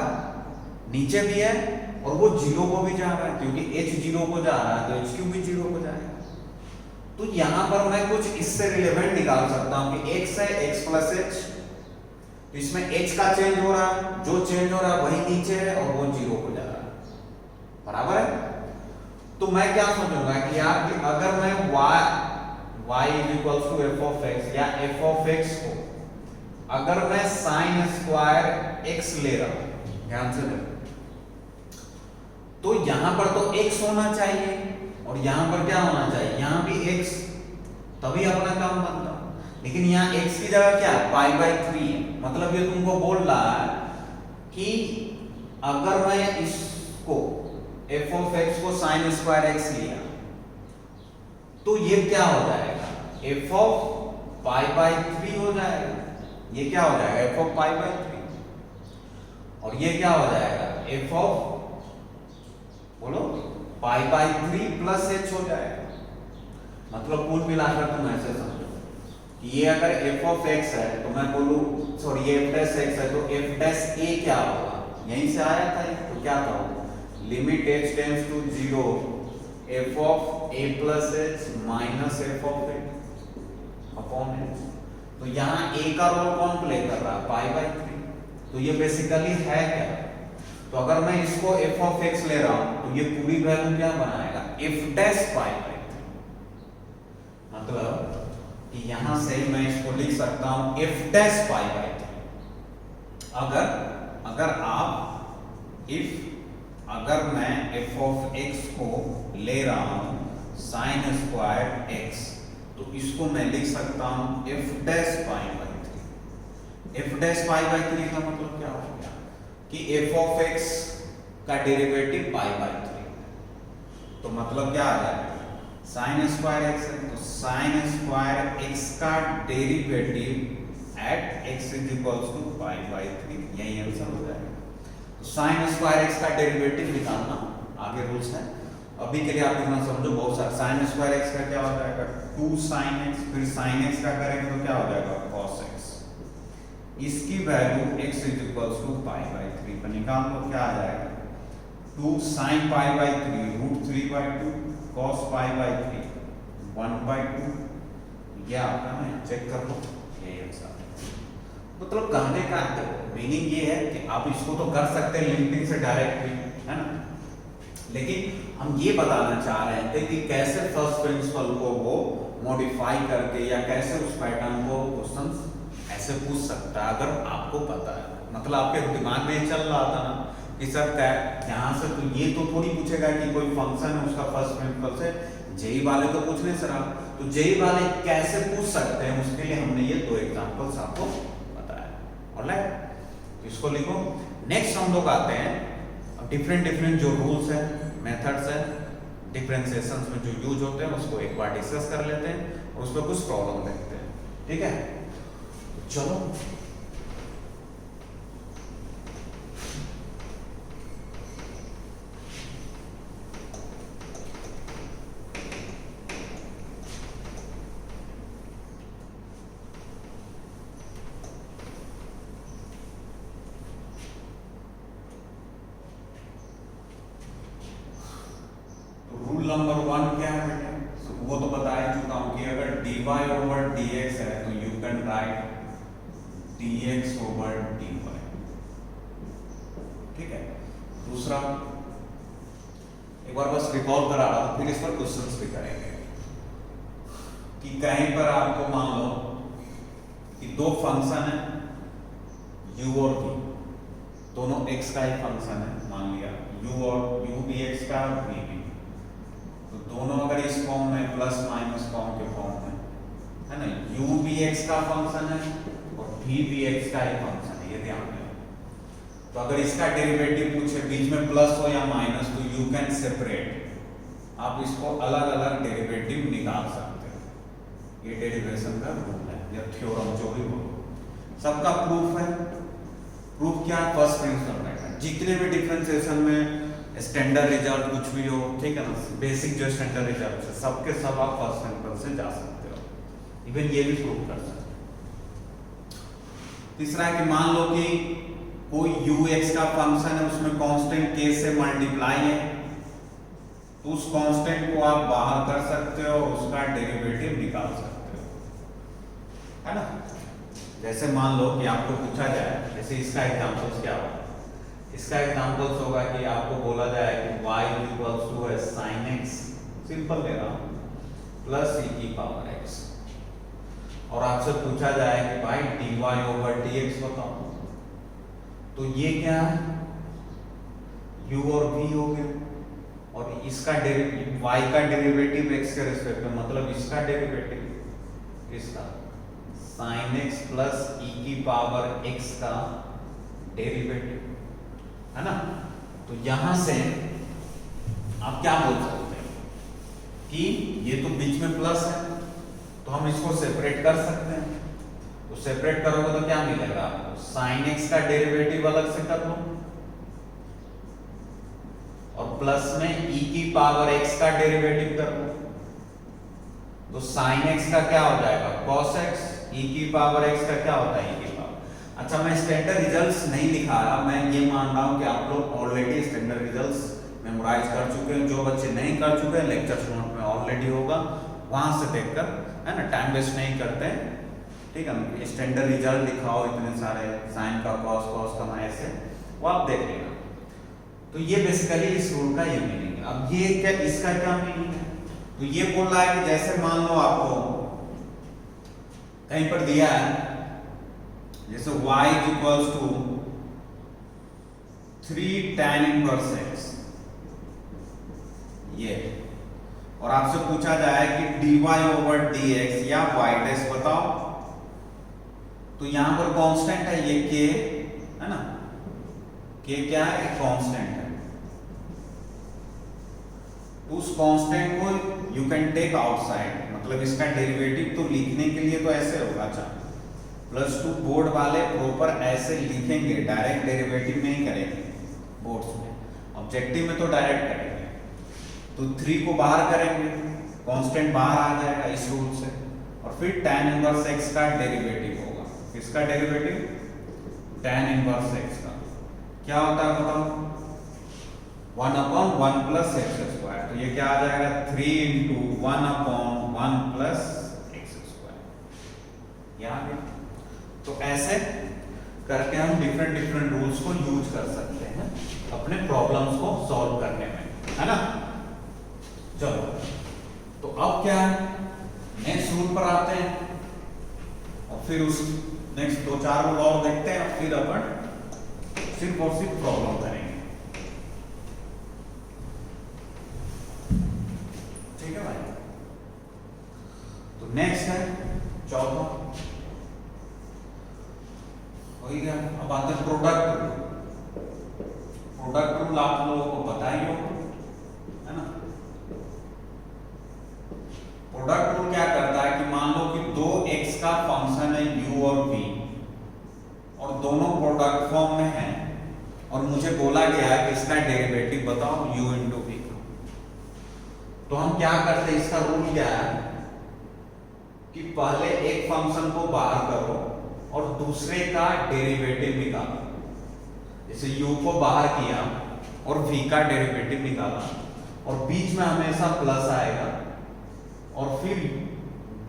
नीचे भी है और वो 0 को भी जा रहा है, क्योंकि h 0 को जा रहा है तो h³ भी 0 को जाएगा। तो यहां पर मैं कुछ इससे रिलेवेंट निकाल सकता हूं कि x है x + h, तो इसमें h का चेंज हो रहा है, जो चेंज हो रहा है वही नीचे है और वो 0 को जा रहा है, बराबर है। तो मैं क्या सोचूंगा कि यार कि अगर मैं y = f ऑफ x या f ऑफ x को अगर मैं साइन स्क्वायर x ले रहा हूं, ध्यान से देखो, तो यहां पर तो x होना चाहिए और यहां पर क्या होना चाहिए, यहां भी x, तभी अपना काम बनता। लेकिन यहां x की जगह क्या पाई बाय 3 है। मतलब ये तुमको बोल रहा है कि अगर मैं इसको f ऑफ x को साइन स्क्वायर x लिया तो ये क्या हो जाएगा, f ऑफ पाई बाय 3 हो जाएगा। ये क्या हो जाएगा, f ऑफ पाई बाय 3, और ये क्या हो जाएगा, f ऑफ बोलो पाई बाय 3 प्लस h हो जाएगा। मतलब कुल मिलाकर तुम ऐसे समझो कि ये अगर f ऑफ x है तो मैं बोलूं, सॉरी ये f डैश x है तो f डैश a क्या होगा, यहीं से आया था। तो क्या था, limit h tends to 0 f of a plus h minus f of a upon h। तो यहाँ a का रोल कौन प्ले कर रहा है, पाई बाय 3। तो ये बेसिकली है क्या, तो अगर मैं इसको f ऑफ x ले रहा हूं तो ये पूरी वैल्यू क्या बनाएगा, f डैश पाई बाय 3। मतलब कि यहां से मैं इसको लिख सकता हूं f डैश पाई बाय 3। अगर मैं f ऑफ x को ले रहा हूं साइन स्क्वायर x, तो इसको मैं लिख सकता हूं f dash pi by 3। f dash pi by 3 का मतलब क्या हो गया कि f ऑफ x का डेरिवेटिव पाई बाय 3। तो मतलब क्या आ जाएगा, साइन स्क्वायर x है तो साइन स्क्वायर x का derivative eight x = pi by 3, यही आंसर हो जाएगा। साइन स्क्वायर x का डेरिवेटिव निकालना आगे रूल्स है, अभी के लिए आप इतना समझो। बहुत सारा साइन स्क्वायर x का क्या हो जाएगा 2 sin x, फिर sin x का करेंगे तो क्या हो जाएगा cos x। इसकी वैल्यू x = पाई बाय 3 पर निकाल लो, क्या आ जाएगा 2 sin pi by 3 √3/2 cos pi by 3 1/2। ये आपका ना चेक कर लो, यही आंसर। मतलब कहने का मीनिंग ये है कि आप इसको तो कर सकते हैं लिमिटिंग से डायरेक्ट भी, है ना, लेकिन हम ये बताना चाह रहे थे कि कैसे फर्स्ट प्रिंसिपल को वो मॉडिफाई करके या कैसे उस पैटर्न को क्वेश्चंस ऐसे पूछ सकता है अगर आपको पता है। मतलब आपके दिमाग में चल रहा था ना कि सर यहाँ से तो ये तो थोड़ी पूछेगा कि कोई फंक्शन है उसका फर्स्ट प्रिंसिपल से, जेई वाले तो पूछ नहीं सर, तो जेई वाले कैसे पूछ सकते हैं उसके लिए हमने ये 2 एग्जांपल्स आपको ऑलराइट। इसको लिखो। नेक्स्ट हम लोग आते हैं डिफरेंट जो रूल्स है, मेथड्स है, डिफरेंशिएशंस में जो यूज होते हैं उसको एक बार डिस्कस कर लेते हैं और उस पर कुछ प्रॉब्लम देखते हैं, ठीक है। चलो दोहराई चुका हूं कि अगर dy ओवर dx है तो you can right dx over dy। ठीक है। दूसरा एक बार बस रिकॉल करा रहा हूं, फिर इस पर क्वेश्चंस भी करेंगे कि कहीं पर आपको मान लो कि दो फंक्शन है u और v, दोनों x का ही फंक्शन है, मान लिया u भी x का और v भी, तो दोनों अगर इस फॉर्म में प्लस माइनस फॉर्म के फॉर्म में है ना, u भी x का फंक्शन है और v भी x का ही फंक्शन है, ये ध्यान दें। तो अगर इसका डेरिवेटिव पूछे बीच में प्लस हो या माइनस, तो यू कैन सेपरेट, आप इसको अलग अलग डेरिवेटिव निकाल सकते हो। ये डेरिवेशन का रूल है या थ्योरम जो भी हो, सबका प्रूफ है। प्रूफ क्या है? First principle method. जितने भी डिफरेंशिएशन में स्टैंडर्ड रिजल्ट कुछ भी हो, ठीक है ना, बेसिक जो स्टैंडर्ड रिजल्ट है सबके सब आप फर्स्ट प्रिंसिपल से जा सकते हो, इवन ये भी प्रूफ कर सकते हो। तीसरा है कि मान लो कि कोई ux का फंक्शन है, उसमें कांस्टेंट k से मल्टीप्लाई है, तो उस कांस्टेंट को आप बाहर कर सकते हो, उसका डेरिवेटिव निकाल सकते हो, है ना। जैसे मान लो कि आपको पूछा जाए, जैसे इसका एग्जांपल्स क्या होगा, इसका एग्जांपल्स होगा कि आपको बोला जाए कि y इक्वल्स टू है sin x, सिंपल ले रहा हूं, प्लस e की पावर x, और आपसे पूछा जाए कि भाई dy ओवर dx बताओ, तो ये क्या है, u और v हो गए, और इसका y का डेरिवेटिव x के रिस्पेक्ट में, मतलब इसका डेरिवेटिव इसका sin x प्लस e की पावर x का डेरिवेटिव, है ना। तो यहां से आप क्या बोल सकते हैं कि ये तो बीच में प्लस है, तो हम इसको सेपरेट कर सकते हैं। तो सेपरेट करोगे तो क्या मिलेगा आपको, sin x का डेरिवेटिव अलग से कर लो, और प्लस में e की पावर x का डेरिवेटिव कर लो, तो sin x का क्या हो जाएगा cos x, e की पावर x का क्या होता है e की पावर। अच्छा, मैं स्टैंडर्ड रिजल्ट्स नहीं दिखा रहा, मैं ये मान रहा हूं कि आप लोग ऑलरेडी स्टैंडर्ड रिजल्ट्स मेमोराइज कर चुके हैं। जो बच्चे नहीं कर चुके हैं, लेक्चर नोट में ऑलरेडी होगा, वहां से देखकर, है ना, टाइम वेस्ट नहीं करते हैं, ठीक है। स्टैंडर्ड रिजल्ट दिखाओ इतने सारे, साइन का, कॉस का, ऐसे वो आप देख लेना। तो ये बेसिकली इस रूल का ये मीनिंग है। अब ये क्या, इसका क्या मीनिंग है, तो ये बोल रहा है कि जैसे मान लो आपको कहीं पर दिया है, जैसे y equals to 3 tan inverse x, ये, और आपसे पूछा जाए कि dy ओवर dx या y डैश बताओ, तो यहां पर कांस्टेंट है ये k, है ना, k क्या है, एक कांस्टेंट है। उस कांस्टेंट को यू कैन टेक आउटसाइड, मतलब इसका डेरिवेटिव तो लिखने के लिए तो ऐसे होगा। अच्छा, +2 बोर्ड वाले प्रॉपर ऐसे लिखेंगे, डायरेक्ट डेरिवेटिव नहीं करेंगे बोर्ड्स में, ऑब्जेक्टिव में तो डायरेक्ट करेंगे। तो 3 को बाहर करेंगे, कांस्टेंट बाहर आ जाएगा इस रूल से, और फिर tan इनवर्स x का डेरिवेटिव होगा। किसका डेरिवेटिव, tan इनवर्स x का क्या होता है बताओ, 1/1 प्लस एक्स स्क्वायर, तो ये क्या आ जाएगा 3 × 1/1 प्लस एक्स स्क्वायर, यहाँ पे। तो ऐसे करके हम डिफरेंट रूल्स को यूज कर सकते हैं अपने प्रॉब्लम्स को सॉल्व करने में, है ना। चलो, तो अब क्या है, नेक्स्ट रूल पर आते हैं, और फिर उस नेक्स्ट 2-4 रूल और देखते हैं, फिर अपन सिर्फ और सिर्फ प्रॉब्लम करेंगे, ठीक है भाई। तो नेक्स्ट है चौथा, हो गया। अब आते हैं प्रोडक्ट रूल। प्रोडक्ट रूल आप लोगों को पता ही होगा, है ना। प्रोडक्ट रूल क्या करता है कि मान लो कि 2x का फंक्शन है u और v, और दोनों प्रोडक्ट फॉर्म में है, और मुझे बोला गया है कि इसका डेरिवेटिव बताओ u × v का। तो हम क्या करते हैं, इसका रूल क्या है कि पहले एक फंक्शन को बाहर करो और दूसरे का डेरिवेटिव निकालो। जैसे u को बाहर किया और v का डेरिवेटिव निकाला, और बीच में हमेशा प्लस आएगा, और फिर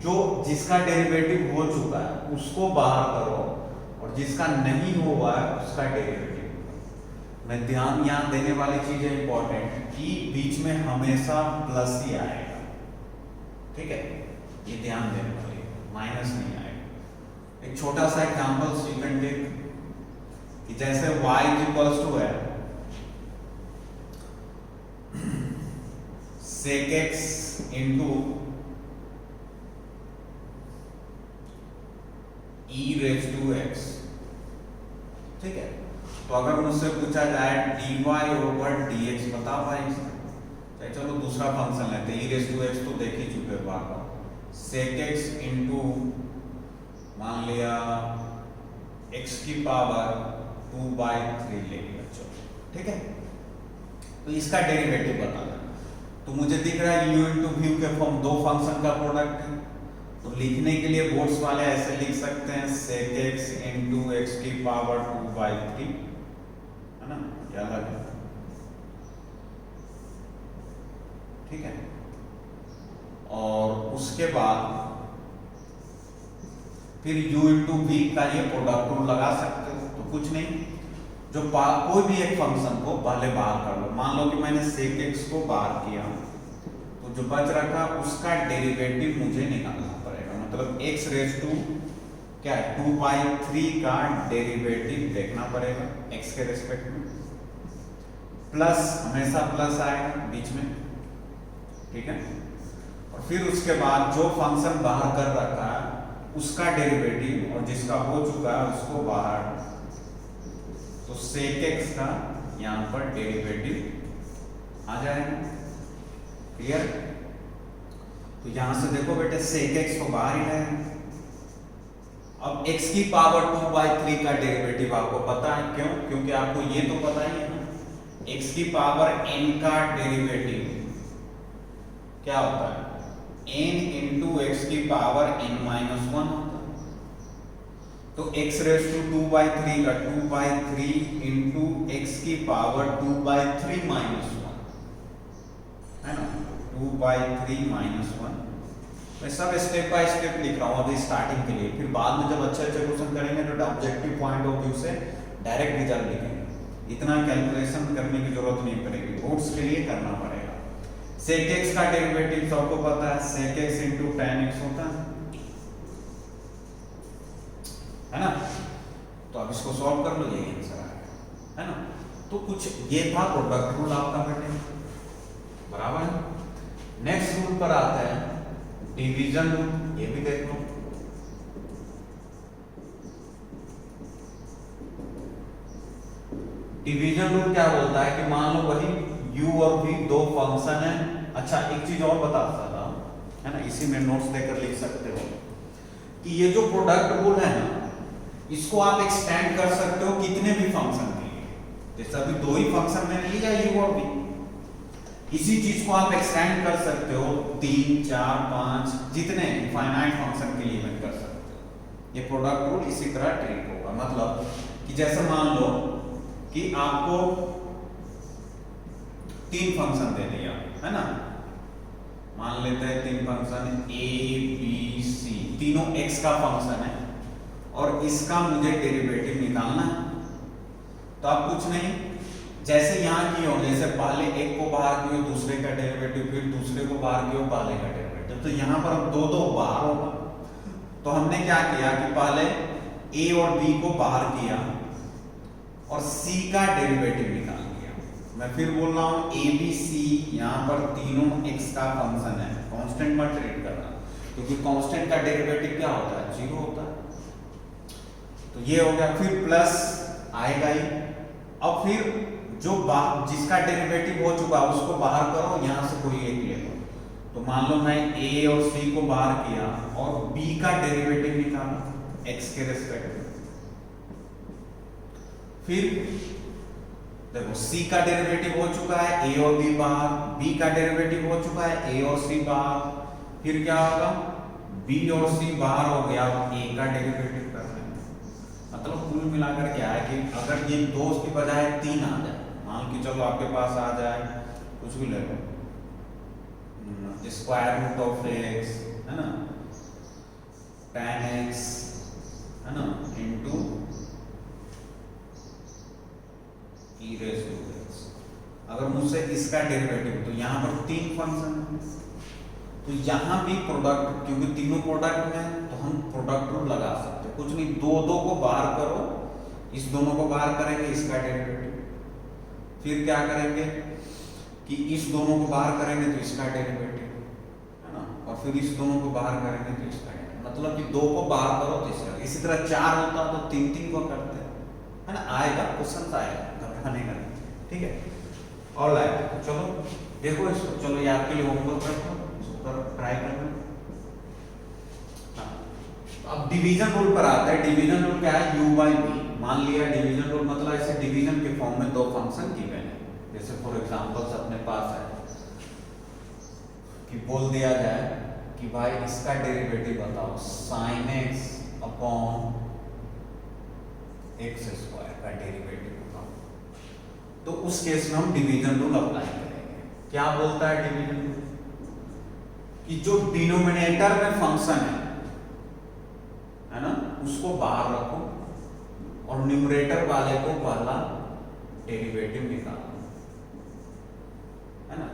जो जिसका डेरिवेटिव हो चुका है उसको बाहर करो और जिसका नहीं हुआ है उसका डेरिवेटिव। मैं ध्यान यहाँ देने वाली चीज है इंपॉर्टेंट कि बीच में हमेशा प्लस ही आएगा, ठीक है, ये ध्यान देने वाली, माइनस नहीं आएगा। एक छोटा सा एग्जांपल यू कैन टेक कि जैसे y इक्वल्स टू है sec x into e raise to x, ठीक है। तो अगर मुझसे पूछा जाए dy ओवर dx बताओ भाई, चलो दूसरा फंक्शन लेते हैं, e रेज टू x तो देख ही चुके बार बार, sec x इंटू मान लिया x की पावर 2/3 ले लिया, चलो ठीक है। तो इसका डेरिवेटिव बताना, तो मुझे दिख रहा है u इंटू v के फॉर्म दो फंक्शन का प्रोडक्ट है, तो लिखने के लिए बोर्ड्स वाले ऐसे लिख सकते हैं sec x इंटू x की पावर 2/3, है ना, क्या लगे, ठीक है। और उसके बाद फिर u इंटू v का ये प्रोडक्ट रूल लगा सकते हो, तो कुछ नहीं, जो कोई भी एक फंक्शन को पहले बाहर कर लो, मान लो कि मैंने sec x को बाहर किया, तो जो बच रखा उसका डेरिवेटिव मुझे निकालना पड़ेगा, मतलब x रेज टू क्या है 2/3 का डेरिवेटिव देखना पड़ेगा x के रेस्पेक्ट में, प्लस हमेशा प्लस आएगा बीच में, ठीक है। और फिर उसके बाद जो फंक्शन बाहर कर रखा है उसका डेरिवेटिव और जिसका हो चुका है उसको बाहर, तो sec x का यहां पर डेरिवेटिव आ जाएगा, क्लियर। तो यहां से देखो बेटे sec x को बाहर ही लाएंगे। अब x की पावर 2/3 का डेरिवेटिव आपको पता है, क्यों, क्योंकि आपको ये तो पता ही है ना, x की पावर n का डेरिवेटिव क्या होता है, n इंटू x की पावर n-1 होता है। तो x रेज टू 2/3 का 2/3 इंटू x की पावर 2/3 -1 है ना, 2/3 -1। मैं सब स्टेप बाय स्टेप लिख रहा हूँ अभी स्टार्टिंग के लिए, फिर बाद में जब अच्छे अच्छे क्वेश्चन करेंगे तो ऑब्जेक्टिव पॉइंट ऑफ व्यू से डायरेक्ट रिजल्ट लिखेंगे, इतना कैलकुलेशन करने की जरूरत नहीं पड़ेगी, बोर्ड्स के लिए करना पड़ेगा। sec x का डेरिवेटिव सबको पता है, sec x into tan x होता है ना, तो अब इसको सॉल्व कर लो, यही आंसर आएगा, है ना। तो कुछ ये था प्रोडक्ट रूल आपका बेटे, बराबर है। नेक्स्ट रूल पर आते हैं डिवीजन रूल, ये भी देख लो। डिवीजन रूल क्या बोलता है कि मान लो वही u और v दो फंक्शन है। अच्छा एक चीज और बता सकता हूं, है ना, इसी में नोट्स देकर लिख सकते हो कि ये जो प्रोडक्ट रूल है ना, इसको आप एक्सटेंड कर सकते हो कितने भी फंक्शन के लिए, जैसे अभी दो ही फंक्शन मैंने लिया u और v, इसी चीज को आप एक्सटेंड कर सकते हो 3, 4, 5 जितने इनफाइनाइट फंक्शन के लिए कर सकते हो। ये प्रोडक्ट रूल इसी तरह ट्रीट होगा, मतलब कि जैसे मान लो कि आपको 3 फंक्शन दे दिया, है ना, मान लेते हैं 3 फंक्शन a b c, तीनों x का फंक्शन है और इसका मुझे डेरिवेटिव निकालना है। तो आप कुछ नहीं, जैसे यहाँ की हो, जैसे पहले एक को बाहर किए दूसरे का डेरिवेटिव, फिर दूसरे को बाहर किए पहले का डेरिवेटिव, तो यहाँ पर अब दो बाहर होगा। तो हमने क्या किया कि पहले a और b को बाहर किया और c का डेरिवेटिव निकाल लिया। मैं फिर बोल रहा हूँ a b c यहाँ पर तीनों x का फंक्शन है, कांस्टेंट मत ट्रीट करना, क्योंकि कांस्टेंट का डेरिवेटिव क्या होता है, 0 होता है। तो ये हो गया, फिर प्लस आएगा ही। अब फिर जो जिसका डेरिवेटिव हो चुका है उसको बाहर करो, यहां से कोई एक ले लो। तो मान लो मैं a और c को बाहर किया और b का डेरिवेटिव निकाला x के रेस्पेक्ट में। फिर देखो c का डेरिवेटिव हो चुका है, a और b बाहर, b का डेरिवेटिव हो चुका है, a और c बाहर, फिर क्या होगा, b और c बाहर हो गया, a का डेरिवेटिव कर रहे हैं। मतलब कुल मिलाकर क्या है कि अगर ये 2 की बजाय 3 आ जाए, मान के चलो आपके पास आ जाए कुछ भी ले लो स्क्वायर रूट ऑफ एक्स, है ना, tan x, है ना, into e raise to x। अगर मुझसे इसका डेरिवेटिव, तो यहाँ पर 3 फंक्शन है, तो यहाँ भी प्रोडक्ट, क्योंकि तीनों प्रोडक्ट में, तो हम प्रोडक्ट रूल लगा सकते हैं। कुछ नहीं, दो को बाहर करो, इस दोनों को बाहर करेंगे, इसका डेरिवेटिव, फिर क्या करेंगे कि इस दोनों को बाहर करेंगे तो इसका डेरिवेटिव, है ना, और फिर इस दोनों को बाहर करेंगे तो इसका डेरिवेटिव, मतलब कि 2 को बाहर करो तो इसका। इसी तरह 4 होता तो 3 को करते हैं, है ना। आएगा, क्वेश्चन आएगा, घबराने का नहीं, ठीक है। ऑलराइट, चलो देखो इसको, चलो ये आपके लिए होमवर्क रखो, इसको कर ट्राई करना। अब डिवीजन रूल पर आता है। डिवीजन रूल क्या है? u by b. मान लिया डिवीजन रूल मतलब ऐसे डिवीजन के फॉर्म में 2 फंक्शन गिवन है। जैसे फॉर एग्जांपल्स अपने पास है कि बोल दिया जाए कि भाई इसका डेरिवेटिव बताओ, sin x upon x square का डेरिवेटिव बताओ। तो उस केस में हम डिवीजन रूल अप्लाई करेंगे। क्या बोलता है डिवीजन रूल? कि जो डिनोमिनेटर में फंक्शन है ना, उसको बाहर रखो और न्यूमरेटर वाले को पहला डेरिवेटिव निकालो, है ना।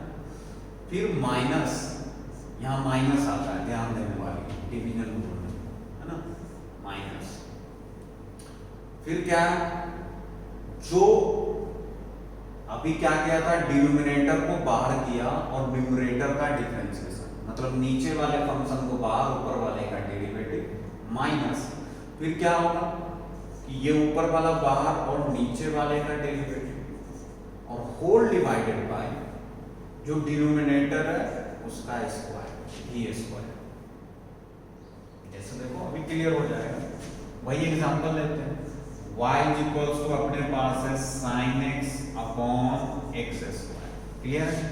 फिर माइनस, यहां माइनस आता है, ध्यान देने वाली डिवीजन रूल में, है ना, माइनस। फिर क्या, जो अभी क्या किया था, डिनोमिनेटर को बाहर किया और न्यूमरेटर का डिफरेंशिएशन, मतलब नीचे वाले फंक्शन को बाहर, ऊपर वाले का डेरिवेटिव माइनस। फिर क्या होगा कि ये ऊपर वाला बाहर और नीचे वाले का डेरिवेटिव, और होल डिवाइडेड बाय जो डिनोमिनेटर है उसका स्क्वायर, ही स्क्वायर। जैसे देखो अभी क्लियर हो जाएगा। वही एग्जांपल लेते हैं। y इक्वल्स टू अपने पास है sin x upon x square, clear है।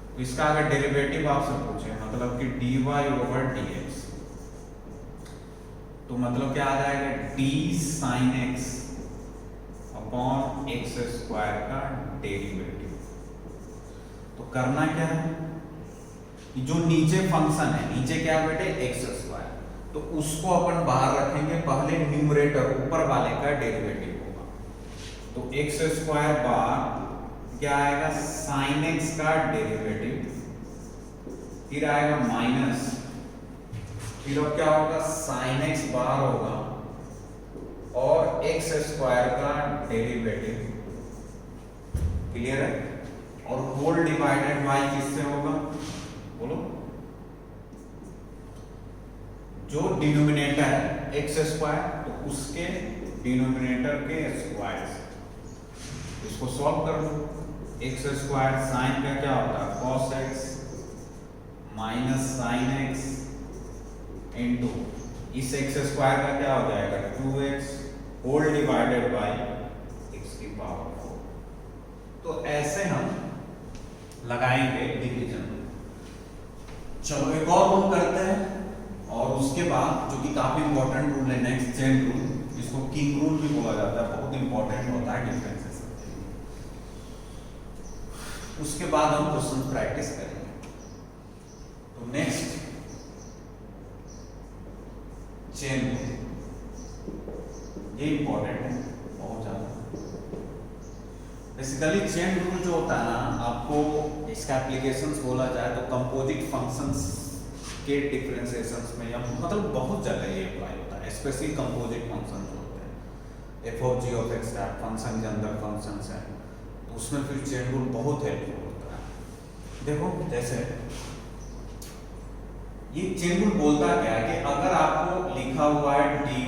तो इसका अगर डेरिवेटिव आपसे पूछे, मतलब कि dy ओवर dx, तो मतलब क्या आ जाएगा, d sin x upon x square का डेरिवेटिव। तो करना क्या है कि जो नीचे फंक्शन है, नीचे क्या बेटे, x स्क्वायर, तो उसको अपन बाहर रखेंगे, पहले न्यूमरेटर ऊपर वाले का डेरिवेटिव होगा। तो x स्क्वायर बार क्या आएगा, sin x का डेरिवेटिव, फिर आएगा माइनस, फिर अब क्या होगा, sin x बाहर होगा और x स्क्वायर का डेरिवेटिव, क्लियर है। और होल डिवाइडेड बाय किससे होगा, बोलो, जो डिनोमिनेटर है x स्क्वायर, तो उसके डिनोमिनेटर के स्क्वायर से इसको सॉल्व कर लो। x स्क्वायर साइन का क्या होता है, cos x minus sine x into इस x स्क्वायर का क्या हो जाएगा, 2x whole divided by x की पावर 4। तो ऐसे हम लगाएंगे डिवीजन। चलो एक और रूल करते हैं, और उसके बाद जो कि काफी इंपॉर्टेंट रूल है नेक्स्ट, चेन रूल, जिसको किंग रूल भी बोला जाता है, बहुत इंपॉर्टेंट होता है डिफरेंसेस। उसके बाद हम क्वेश्चन प्रैक्टिस करेंगे। तो नेक्स्ट चेन रूल, ये इंपॉर्टेंट है बहुत ज्यादा। बेसिकली चेन रूल जो होता है ना, आपको इसका एप्लीकेशंस बोला जाए तो कंपोजिट फंक्शंस के डिफरेंशिएशंस में, या मतलब बहुत जगह ये अप्लाई होता है, स्पेशली कंपोजिट फंक्शन जो होते हैं, f of g of x function के अंदर फंक्शंस है, तो उसमें फिर चेन रूल बहुत हेल्पफुल होता है। देखो जैसे ये चेन रूल बोलता क्या है कि अगर आपको लिखा हुआ है dy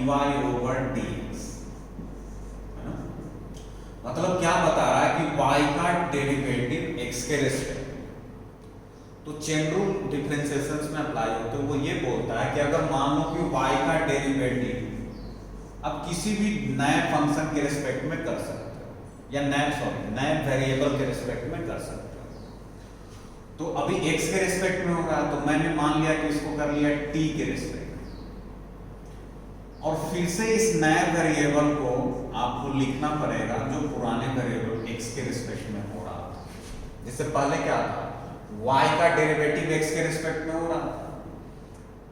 ओवर dx, है ना, मतलब क्या बता रहा है कि y का डेरिवेटिव x के रेस्पेक्ट, तो चेन रूल डिफरेंशिएशंस में अप्लाई होते हैं। वो ये बोलता है कि अगर मान लो कि y का डेरिवेटिव अब किसी भी नए फंक्शन के रेस्पेक्ट में कर सकते हो, या नए वेरिएबल के रेस्पेक्ट में कर सकते हो। तो अभी x के रेस्पेक्ट में होगा, तो मैंने मान लिया कि इसको कर लिया t के रेस्पेक्ट में, और फिर से इस नए वेरिएबल को आपको लिखना पड़ेगा जो पुराने वेरिएबल x के रेस्पेक्ट में हो रहा था। जिससे पहले क्या था, y का डेरिवेटिव x के रिस्पेक्ट में हो रहा है।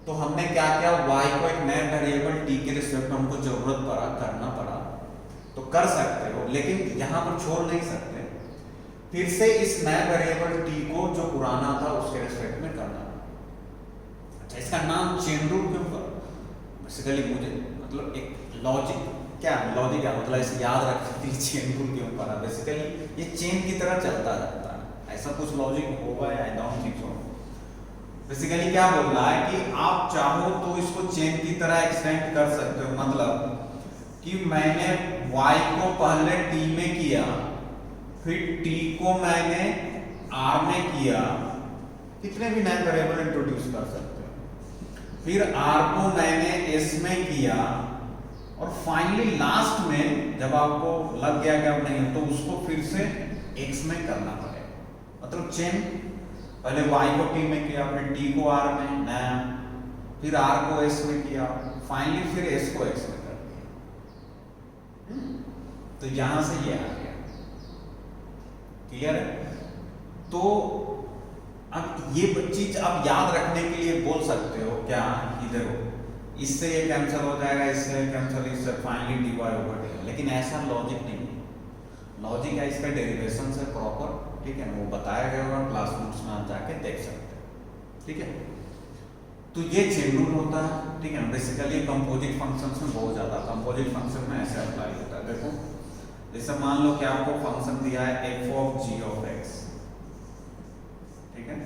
तो हमने क्या किया, y को एक नए वेरिएबल t के रिस्पेक्ट में हमको जरूरत पड़ा, करना पड़ा, तो कर सकते हो, लेकिन यहाँ पर छोड़ नहीं सकते, फिर से इस नए वेरिएबल t को जो पुराना था उसके रिस्पेक्ट में करना। अच्छा, इसका नाम चेन रूल क्यों पड़ा? बेसिकली मुझे मतलब एक लॉजिक क्या मतलब इसे याद रख सकती है चेन रूल क्यों पड़ा। बेसिकली ये चेन की तरह चलता रहता है, ऐसा कुछ लॉजिक होगा या I don't think so. Basically क्या बोल रहा है कि आप चाहो तो इसको चेन की तरह एक्सटेंड कर सकते हो, मतलब कि मैंने y को पहले t में किया, फिर t को मैंने r में किया, कितने भी नए वेरिएबल इंट्रोड्यूस कर सकते हो, फिर r को मैंने s में किया, और फाइनली लास्ट में जब आपको लग गया कि अब नहीं तो उसको फिर से x में करना पड़ेगा। मतलब चेन, पहले y को t में किया, फिर t को r में नया, फिर r को s में किया, फाइनली फिर s को x में कर दिया। तो यहां से ये आ गया, क्लियर है? तो अब ये चीज आप याद रखने के लिए बोल सकते हो क्या, इधर हो, इससे ये कैंसिल हो जाएगा, इससे कैंसिल, इससे फाइनली dy ओवर dy, लेकिन ऐसा लॉजिक नहीं है। लॉजिक है इसका डेरिवेशन से प्रॉपर, ठीक है, वो बताया गया होगा क्लास नोट्स में, आप जाके देख सकते हैं, ठीक है। तो ये चेन रूल होता है, ठीक है। बेसिकली कंपोजिट फंक्शंस में बहुत ज्यादा, कंपोजिट फंक्शन में ऐसे अप्लाई होता है। देखो जैसे मान लो कि आपको फंक्शन दिया है f of g of x, ठीक है,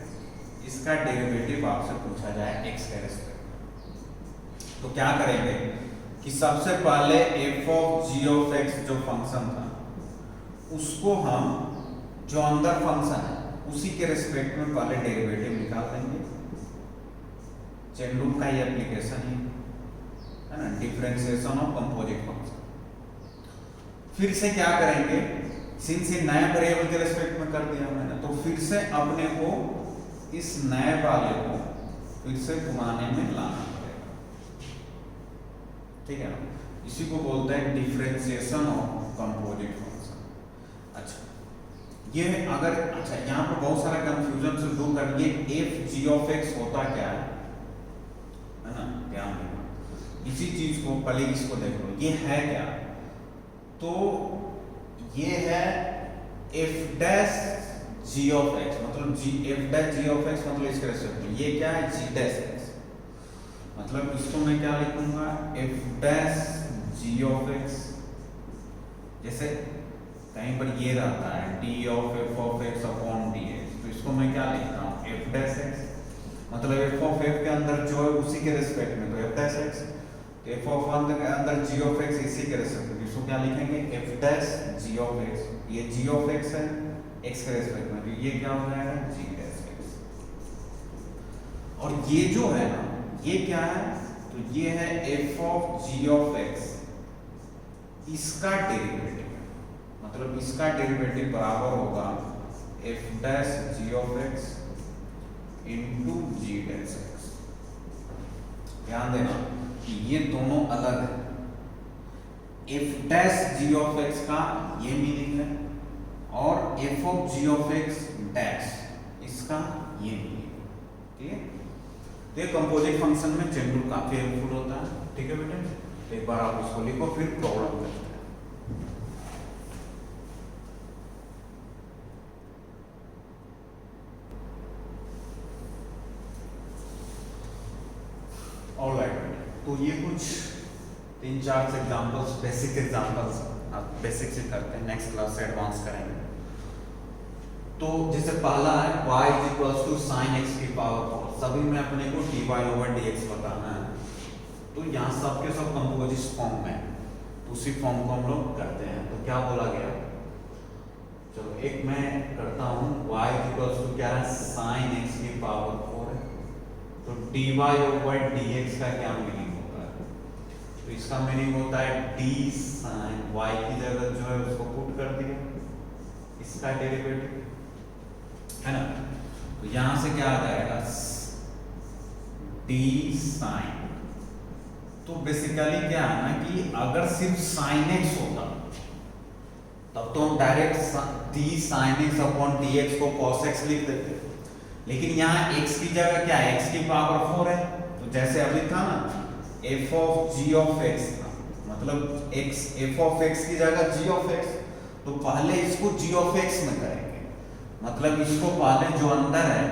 इसका डेरिवेटिव आपसे पूछा जाए x के रिस्पेक्ट, तो क्या करेंगे कि सबसे पहले f of g of x जो फंक्शन था उसको हम, जो अंदर फंक्शन है उसी के रिस्पेक्ट में पहले डेरिवेटिव निकाल देंगे। चेन रूल का ही एप्लीकेशन है ना, डिफरेंशिएशन ऑफ कंपोजिट फंक्शन। फिर से क्या करेंगे, सिंस ये नए वेरिएबल के रिस्पेक्ट में कर दिया मैंने, तो फिर से अपने को इस नए वाले को फिर से पुराने में लाना पड़ेगा, ठीक है ना। इसी को बोलते हैं डिफरेंशिएशन ऑफ कंपोजिट फंक्शन। अच्छा, ये अगर, अच्छा यहाँ पर बहुत सारा कंफ्यूजन से दूर करिए, एफ जी ऑफ एक्स होता क्या है ना, ध्यान देना इसी चीज को, पहले इसको देख लो, ये है क्या, तो ये है F dash ji of X, मतलब G F dash ji of X, मतलब इसके रिस्पेक्ट में ये क्या है, जी डैश एक्स, मतलब इसको मैं क्या लिखूंगा, f dash ji of x, जैसे कहीं पर ये रहता है d of f of x upon d x, तो इसको मैं क्या लिखता हूँ, एफ डैश एक्स, मतलब एफ ऑफ एफ के अंदर जो है उसी के रिस्पेक्ट में, तो एफ डैश एक्स, तो एफ ऑफ अंदर जी ऑफ एक्स इसी के रिस्पेक्ट में, इसको क्या लिखेंगे, f dash ji of x, ये जी ऑफ एक्स है एक्स के रिस्पेक्ट में, तो ये क्या हो जाएगा, जी डैश एक्स। और ये जो है ना, ये क्या है, तो ये है f of g of x, इसका डेरिवेटिव, मतलब इसका डेरिवेटिव बराबर होगा f dash ji of x into g dash x. ध्यान देना कि ये दोनों अलग है, F dash ji of x का ये मीनिंग है, और f of g of x dash इसका ये मीनिंग, ठीक है। तो ये कंपोजिट फंक्शन में चेन रूल काफी हेल्पफुल होता है, ठीक है बेटे। एक बार आप उसको लिखो, फिर प्रॉब्लम करते हैं। ऑलराइट, तो ये कुछ 3-4 एग्जांपल्स, बेसिक एग्जांपल्स आप बेसिक से करते हैं, नेक्स्ट क्लास से एडवांस करेंगे। तो जैसे पहला है y = sin x की पावर 4, सभी में अपने को dy ओवर dx बताना है, तो यहाँ सब के सब कंपोजिट फॉर्म में, उसी फॉर्म को हम लोग करते हैं। तो क्या बोला गया, चलो एक मैं करता हूँ, y = क्या है, sin x की पावर 4 है, तो dy ओवर dx का क्या मीनिंग होता है, तो इसका मीनिंग होता है d sin y की जगह जो है उसको पुट कर दिया, इसका डेरिवेटिव है ना, तो यहां से क्या आ जाएगा, d sin, तो बेसिकली क्या है ना कि अगर सिर्फ sin x होता तब तो हम direct d sin x upon dx को cos x लिख देते, लेकिन यहाँ x की जगह क्या है, x की पावर 4 है, तो जैसे अभी था ना f of g of x था, मतलब x f ऑफ x की जगह g ऑफ x, तो पहले इसको g ऑफ x में करेंगे, मतलब इसको पहले जो अंदर है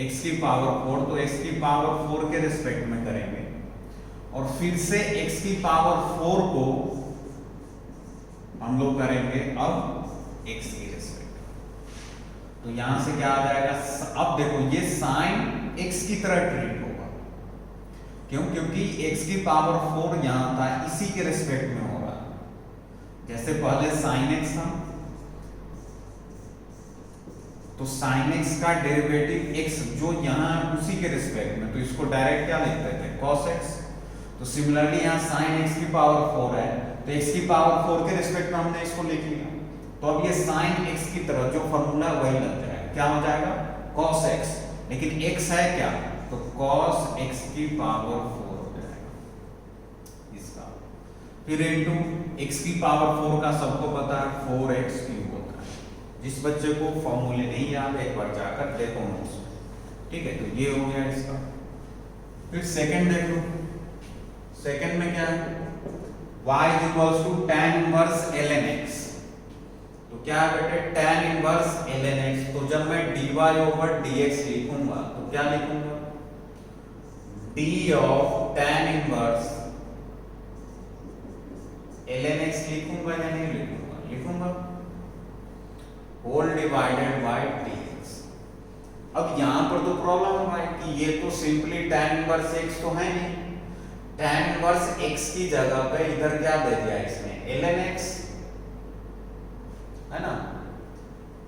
x की पावर 4, तो x की पावर 4 के रिस्पेक्ट में करेंगे, और फिर से x की पावर 4 को हम लोग करेंगे अब x की रिस्पेक्ट। तो यहां से क्या आ जाएगा, अब देखो ये साइन x की तरह ट्रीट होगा, क्यों, क्योंकि x की पावर 4 यहां था, इसी के रिस्पेक्ट में हो रहा है। जैसे पहले साइन x था, तो साइन x का डेरिवेटिव x जो यहां उसी के रिस्पेक्ट में, तो इसको डायरेक्ट क्या लिखते थे, cos x। तो सिमिलरली यहाँ साइन x की पावर 4 है, तो x की पावर 4 के रिस्पेक्ट में हमने इसको लिख लिया, तो अब ये साइन x की तरह जो फॉर्मूला वही लग जाएगा, क्या हो जाएगा, cos x, लेकिन x है क्या, तो cos x की पावर 4 हो जाएगा इसका, फिर इनटू x की पावर 4 का सबको पता है 4x क्यूब होता है। जिस बच्चे को फॉर्मूले नहीं याद एक बार जाकर देखो नोट्स, ठीक है, तो ये हो गया इसका। फिर सेकंड देख लो, सेकंड में क्या है, y is equals to tan inverse ln x, तो क्या है बेटे, tan इनवर्स ln x, तो जब मैं dy ओवर dx लिखूंगा तो क्या लिखूंगा, d of tan inverse ln x लिखूंगा या नहीं लिखूंगा, लिखूंगा, होल डिवाइडेड बाय dx। अब यहां पर तो प्रॉब्लम है भाई कि ये तो सिंपली tan इनवर्स x तो है नहीं, tan इनवर्स x की जगह पे इधर क्या दे दिया इसने, ln x, है ना,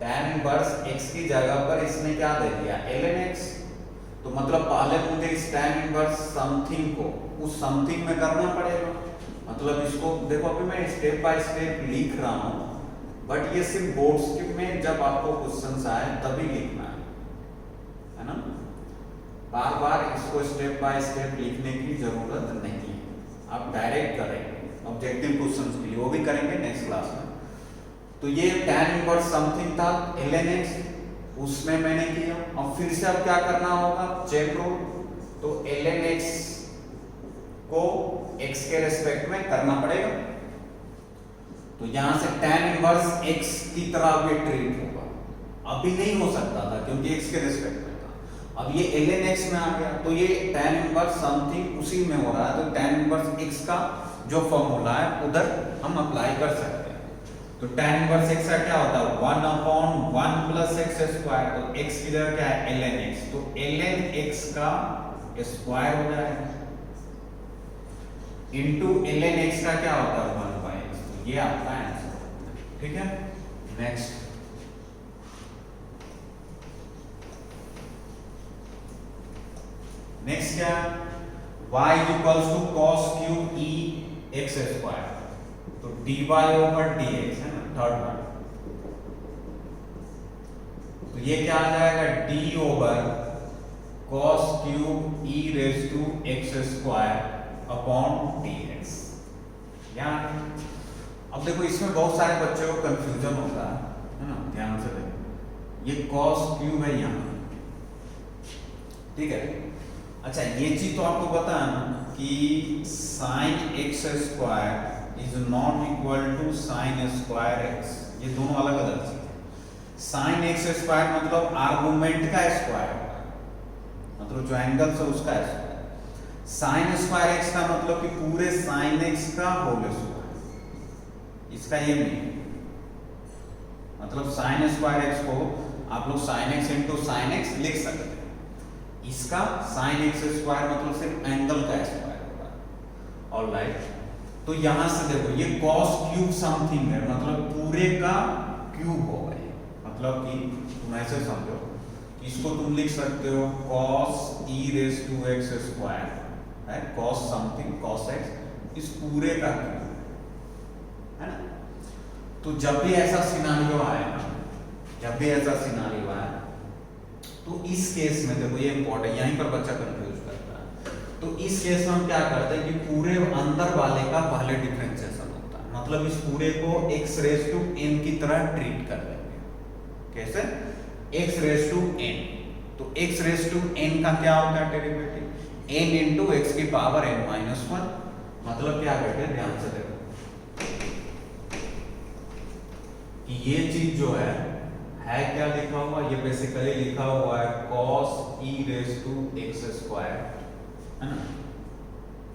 tan इनवर्स x की जगह पर इसने क्या दे दिया, ln x, तो मतलब पहले मुझे इस tan इनवर्स समथिंग को उस समथिंग में करना पड़ेगा, मतलब इसको देखो अभी मैं स्टेप बाय स्टेप लिख रहा हूं, बट ये सिर्फ बोर्ड्स में जब आपको क्वेश्चंस आए तभी लिखना है ना, बार बार इसको स्टेप बाय स्टेप लिखने की जरूरत नहीं है, आप डायरेक्ट करेंगे ऑब्जेक्टिव क्वेश्चंस के लिए, वो भी करेंगे नेक्स्ट क्लास में। तो ये tan इनवर्स समथिंग था ln x, उसमें मैंने किया, और फिर से अब क्या करना होगा, चेन रूल, तो ln x को x के रिस्पेक्ट में करना पड़ेगा, तो यहां से tan इनवर्स x की तरह भी ट्रीट होगा, अभी नहीं हो सकता था क्योंकि x के रिस्पेक्ट में था, अब ये ln x में आ गया, तो ये tan इनवर्स समथिंग उसी में हो रहा है, तो tan इनवर्स x का जो फॉर्मूला है उधर हम अप्लाई कर सकते हैं। तो tan इनवर्स x का क्या होता है, 1/1 प्लस x स्क्वायर, तो x की जगह क्या है, ln x, तो ln x का स्क्वायर हो जाएगा, इनटू ln x का क्या होता है, 1/x, तो ये आपका आंसर, ठीक है। नेक्स्ट नेक्स्ट क्या, y is equals to cos cube e x square, तो dy ओवर dx है ना, थर्ड वन, तो ये क्या आ जाएगा, d over cos cube e raise to x square upon dx। यार अब देखो इसमें बहुत सारे बच्चों को कंफ्यूजन होता है ना, ध्यान से देखो, ये cos क्यूब है यहाँ, ठीक है, अच्छा ये चीज तो आपको पता है ना कि sine x square is not equal to sine square x, ये दोनों अलग अलग चीज है। साइन x स्क्वायर मतलब आर्गुमेंट का स्क्वायर होता है, मतलब जो एंगल है उसका स्क्वायर, साइन स्क्वायर x का मतलब कि पूरे साइन x का होल स्क्वायर, इसका ये नहीं, मतलब साइन स्क्वायर x को आप लोग sine x into sine x लिख सकते हैं, इसका साइन x स्क्वायर मतलब सिर्फ एंगल का स्क्वायर होगा, ऑलराइट। तो यहां से देखो ये cos क्यूब समथिंग है, मतलब पूरे का क्यूब होगा ये, मतलब कि तुम ऐसे समझो, इसको तुम लिख सकते हो cos e raise to x square है, cos समथिंग cos x, इस पूरे का क्यूब है ना। तो जब भी ऐसा सिनारियो आएगा, जब भी ऐसा सिनारियो आए, तो इस केस में देखो ये इंपॉर्टेंट, यहीं पर बच्चा कंफ्यूज करता है, तो इस केस में हम क्या करते हैं कि पूरे अंदर वाले का पहले डिफरेंशिएशन होता है, मतलब इस पूरे को x रेज टू n की तरह ट्रीट कर लेंगे, कैसे, x रेज टू n, तो x रेज टू n का क्या होता है डेरिवेटिव? n इंटू एक्स की पावर n माइनस 1। मतलब क्या बेटे, ध्यान से देखो कि ये चीज जो है क्या लिखा हुआ, ये बेसिकली लिखा हुआ है cos e raise to x square, है ना,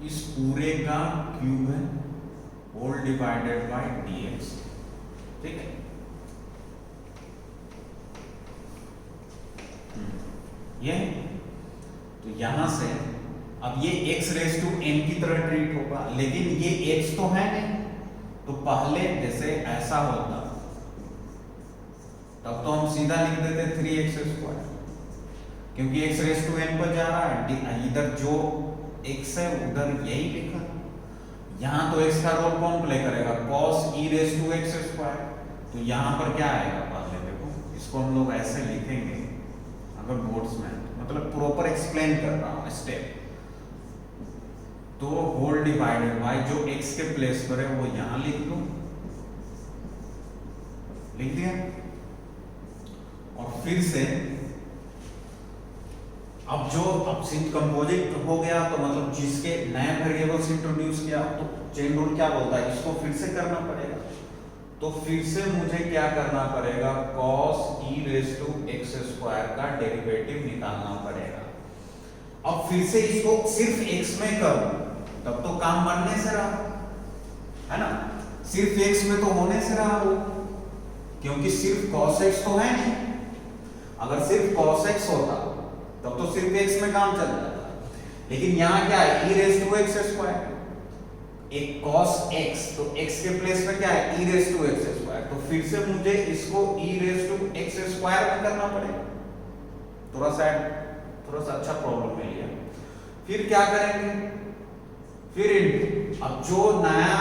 इस पूरे का क्यूब है होल डिवाइडेड बाय dx। ठीक है, ये तो यहां से अब ये x रेज टू n की तरह ट्रीट होगा, लेकिन ये x तो है नहीं, तो पहले जैसे ऐसा होता तब तो हम सीधा लिख देते 3x स्क्वायर, क्योंकि x रेज टू n पर जा रहा है, इधर जो x है उधर यही लिखा। यहां तो x का रोल कौन प्ले करेगा? cos e raise to x square. तो यहां पर क्या आएगा? पहले देखो, इसको हम लोग ऐसे लिखेंगे, अगर बोर्ड्स में, मतलब प्रॉपर एक्सप्लेन कर रहा हूं स्टेप, तो होल डिवाइडेड बाय जो x के प्लेस पर है वो यहां लिख दो, लिख दिया। और फिर से अब सिंथ कंपोजिट हो गया, तो मतलब जिसके नए वेरिएबल्स इंट्रोड्यूस किया, तो चेन रूल क्या बोलता है, इसको फिर से करना पड़ेगा। तो फिर से मुझे क्या करना पड़ेगा? cos e raise to x square का डेरिवेटिव निकालना पड़ेगा। अब फिर से इसको सिर्फ x में करूं तब तो काम बनने से रहा, है ना, सिर्फ x में तो होने से रहा वो, क्योंकि सिर्फ cos x तो है नहीं। अगर सिर्फ cos x होता तब तो सिर्फ x में काम चल जाता, लेकिन यहां क्या है? e raise to x square, एक cos x, तो x के प्लेस में क्या है? e raise to x square. तो फिर से मुझे इसको e raise to x square में करना पड़ेगा। थोड़ा सा अच्छा प्रॉब्लम मिल गया। फिर क्या करेंगे? फिर अब जो नया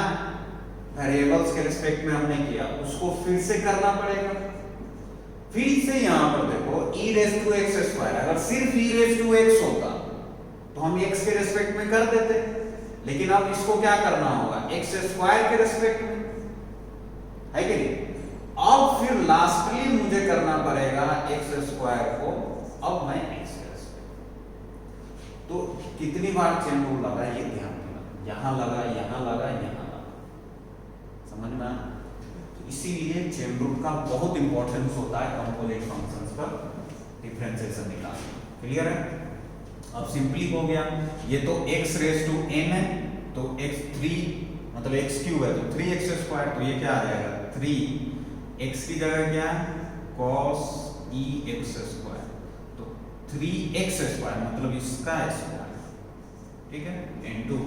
वेरिएबल्स के रिस्पेक्ट में हमने किया उसको फिर से करना पड़ेगा। फिर से यहां पर देखो e raise to x square, अगर सिर्फ e रेज टू एक्स होता तो हम x के रिस्पेक्ट में कर देते, लेकिन अब इसको क्या करना होगा? एक्स स्क्वायर के रिस्पेक्ट में, है कि नहीं? अब फिर लास्टली मुझे करना पड़ेगा एक्स स्क्वायर को, अब मैं एक्स के रिस्पेक्ट। तो कितनी बार चेन रूल लगा ये ध्यान देना, यहां लगा, यहां लगा, यहां लगा, समझ में आया? इसीलिए चेन रूल का बहुत इंपॉर्टेंस होता है कंपोजिट फंक्शंस पर डिफरेंशिएशन निकालना। क्लियर है? अब सिंपली हो गया, ये तो x रेज टू n है, तो x3 मतलब x क्यूब है तो 3x स्क्वायर, तो ये क्या आ जाएगा? 3x की जगह क्या है? cos e x स्क्वायर, तो 3x स्क्वायर मतलब इसका स्क्वायर, ठीक है, इनटू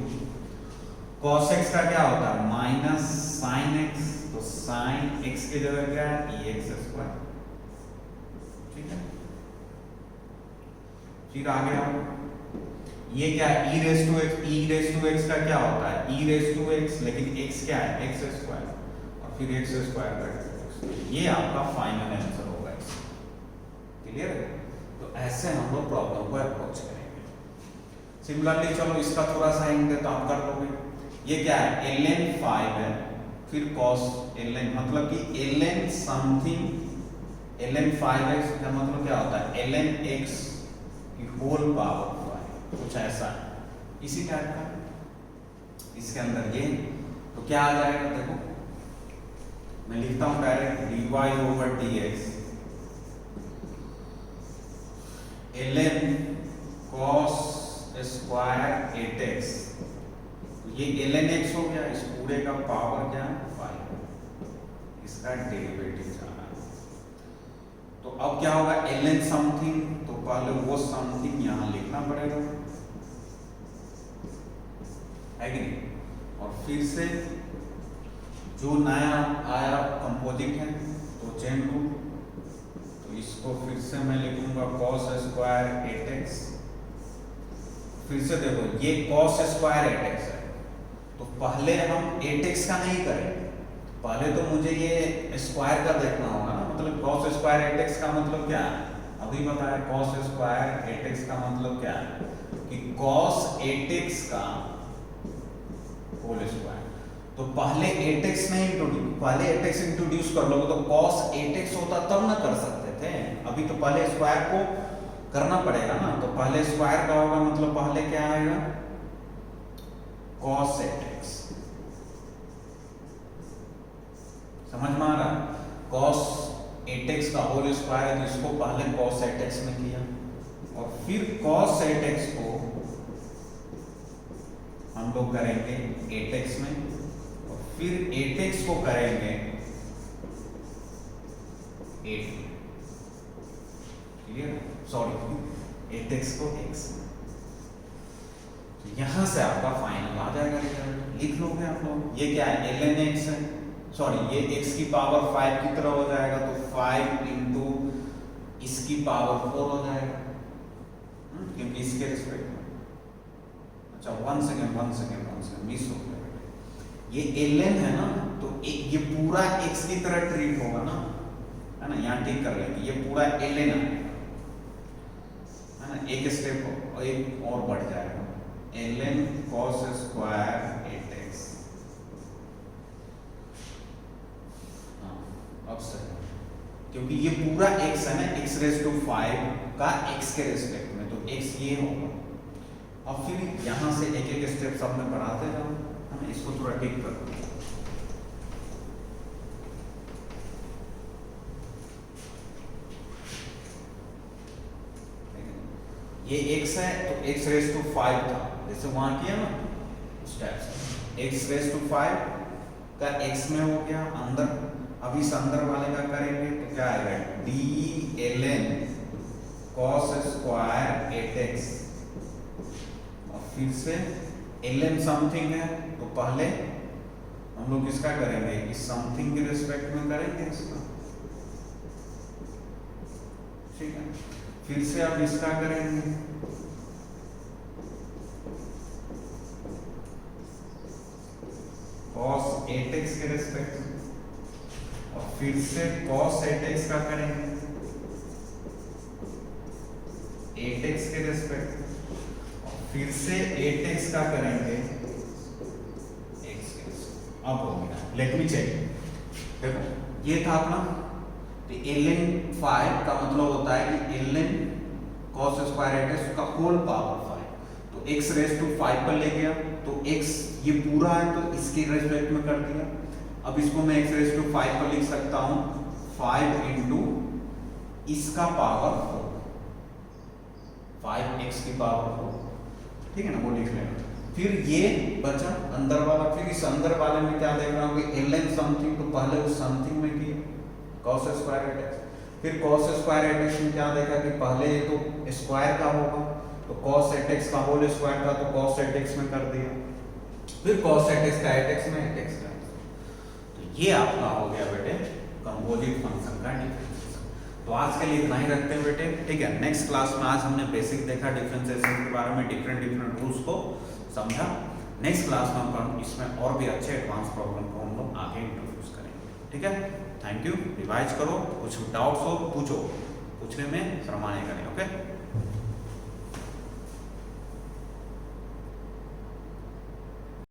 cos x का क्या होता है? माइनस sin x, तो sin x की जगह क्या है? e x स्क्वायर, ठीक है। फिर आगे आओ, ये क्या है? e raise to x, e raise to x का क्या होता है? e रेज टू एक्स, लेकिन x क्या है? x स्क्वायर, और फिर x स्क्वायर का ये आपका फाइनल आंसर होगा इसका। क्लियर है? तो ऐसे हम लोग प्रॉब्लम को अप्रोच करेंगे। सिमिलरली चलो इसका थोड़ा सा हिंट दे तो आप कर लोगे। ये क्या है? ln 5 है, फिर cos ln, मतलब कि ln समथिंग, ln 5x का मतलब क्या होता है? ln x की होल पावर 5, कुछ ऐसा है, इसी टाइप का इसके अंदर ये। तो क्या आ जाएगा? देखो मैं लिखता हूं direct, dy over dx ln cos square 8x, ये ln x हो गया, इस पूरे का पावर क्या है? 5, इसका डेरिवेटिव जाना है। तो अब क्या होगा? ln समथिंग, तो पहले वो समथिंग यहां लिखना पड़ेगा, है कि नहीं? और फिर से जो नया आया कंपोजिट है तो चेन रूल, तो इसको फिर से मैं लिखूंगा cos स्क्वायर 8x। फिर से देखो ये cos स्क्वायर 8x है, तो पहले हम 8x का नहीं करेंगे, पहले तो मुझे ये स्क्वायर का देखना होगा ना। मतलब cos स्क्वायर 8x का मतलब क्या है? अभी बताया, cos स्क्वायर 8x का मतलब क्या है? कि cos 8x का होल स्क्वायर। तो पहले 8x नहीं इंट्रोड्यूस, पहले 8x इंट्रोड्यूस कर लोगे तो cos 8x होता तब ना कर सकते थे। अभी तो पहले स्क्वायर को करना पड़ेगा ना, तो पहले स्क्वायर का होगा, मतलब पहले क्या आएगा, cos 8x। समझ में आ रहा है? cos 8x का होल स्क्वायर है, तो इसको पहले cos 8x में किया, और फिर cos 8x को हम लोग करेंगे 8x में, और फिर 8x को करेंगे 8 में। क्लियर? सॉरी, 8x को x में। यहां से आपका फाइनल आ जाएगा रिजल्ट, लिख लोगे आप लोग। ये क्या है, ln x है, सॉरी ये x की पावर 5 की तरह हो जाएगा, तो 5 इंटू इसकी पावर 4 हो जाएगा, क्योंकि इसके रिस्पेक्ट में। अच्छा, वन सेकेंड मिस हो गया। ये ln है ना, तो ये पूरा x की तरह ट्रीट होगा ना, है ना, यहाँ ठीक कर लेंगे, ये पूरा ln है ना, एक स्टेप और एक और बढ़ जाएगा, ln cos स्क्वायर 8x। अब सही, क्योंकि ये पूरा x है ना, x रेज़ टू 5 का x के रिस्पेक्ट में, तो x ये होगा। अब फिर यहां से एक एक स्टेप सब में बढ़ाते जाओ, है ना, इसको थोड़ा ठीक कर दो। ये x है, तो x रेज़ टू 5 था, जैसे वहां किया ना उस टाइप से, x रेज़ टू 5 का x में हो गया अंदर। अब इस अंदर वाले का करेंगे तो क्या आएगा, d ln cos square 8x, और फिर से ln समथिंग है, तो पहले हम लोग इसका करेंगे, इस समथिंग के रिस्पेक्ट में करेंगे इसका, ठीक है। फिर से अब इसका करेंगे, cos 8x के रिस्पेक्ट में, और फिर से cos 8x का करेंगे 8x के रिस्पेक्ट में, और फिर से 8x का करेंगे x के रिस्पेक्ट। अब हो गया, लेट मी चेक। देखो ये था अपना, तो ln 5 का मतलब होता है कि ln cos स्क्वायर 8x का होल पावर 5, तो x रेज़ टू 5 पर ले गया, तो x ये पूरा है, तो इसके रिस्पेक्ट में कर दिया। अब इसको मैं x रेज़ टू 5 पर लिख सकता हूं 5 इंटू इसका पावर 4, 5x की पावर 4, ठीक है ना, वो लिख लेना। फिर ये बचा अंदर वाला, फिर इस अंदर वाले में क्या देख रहा हूँ, ln समथिंग, तो पहले उस समथिंग में किया cos स्क्वायर 8x, फिर cos स्क्वायर 8x में क्या देखा कि पहले ये तो स्क्वायर का होगा, तो cos 8x का होल स्क्वायर था, तो cos 8x में कर दिया, फिर cos 8x का 8x में 8x का। तो ये आपका हो गया बेटे कंपोजिट फंक्शन का डिफरेंशिएशन। तो आज के लिए इतना ही रखते हैं बेटे, ठीक है। नेक्स्ट क्लास में आज हमने बेसिक देखा डिफरेंशिएशन के बारे में, डिफरेंट रूल्स को समझा। नेक्स्ट क्लास में हम इसमें और भी अच्छे एडवांस प्रॉब्लम को हम लोग आगे इंट्रोड्यूस करेंगे, ठीक है। थैंक यू, रिवाइज करो, कुछ डाउट्स हो पूछो, पूछने में शर्माने का नहीं, ओके।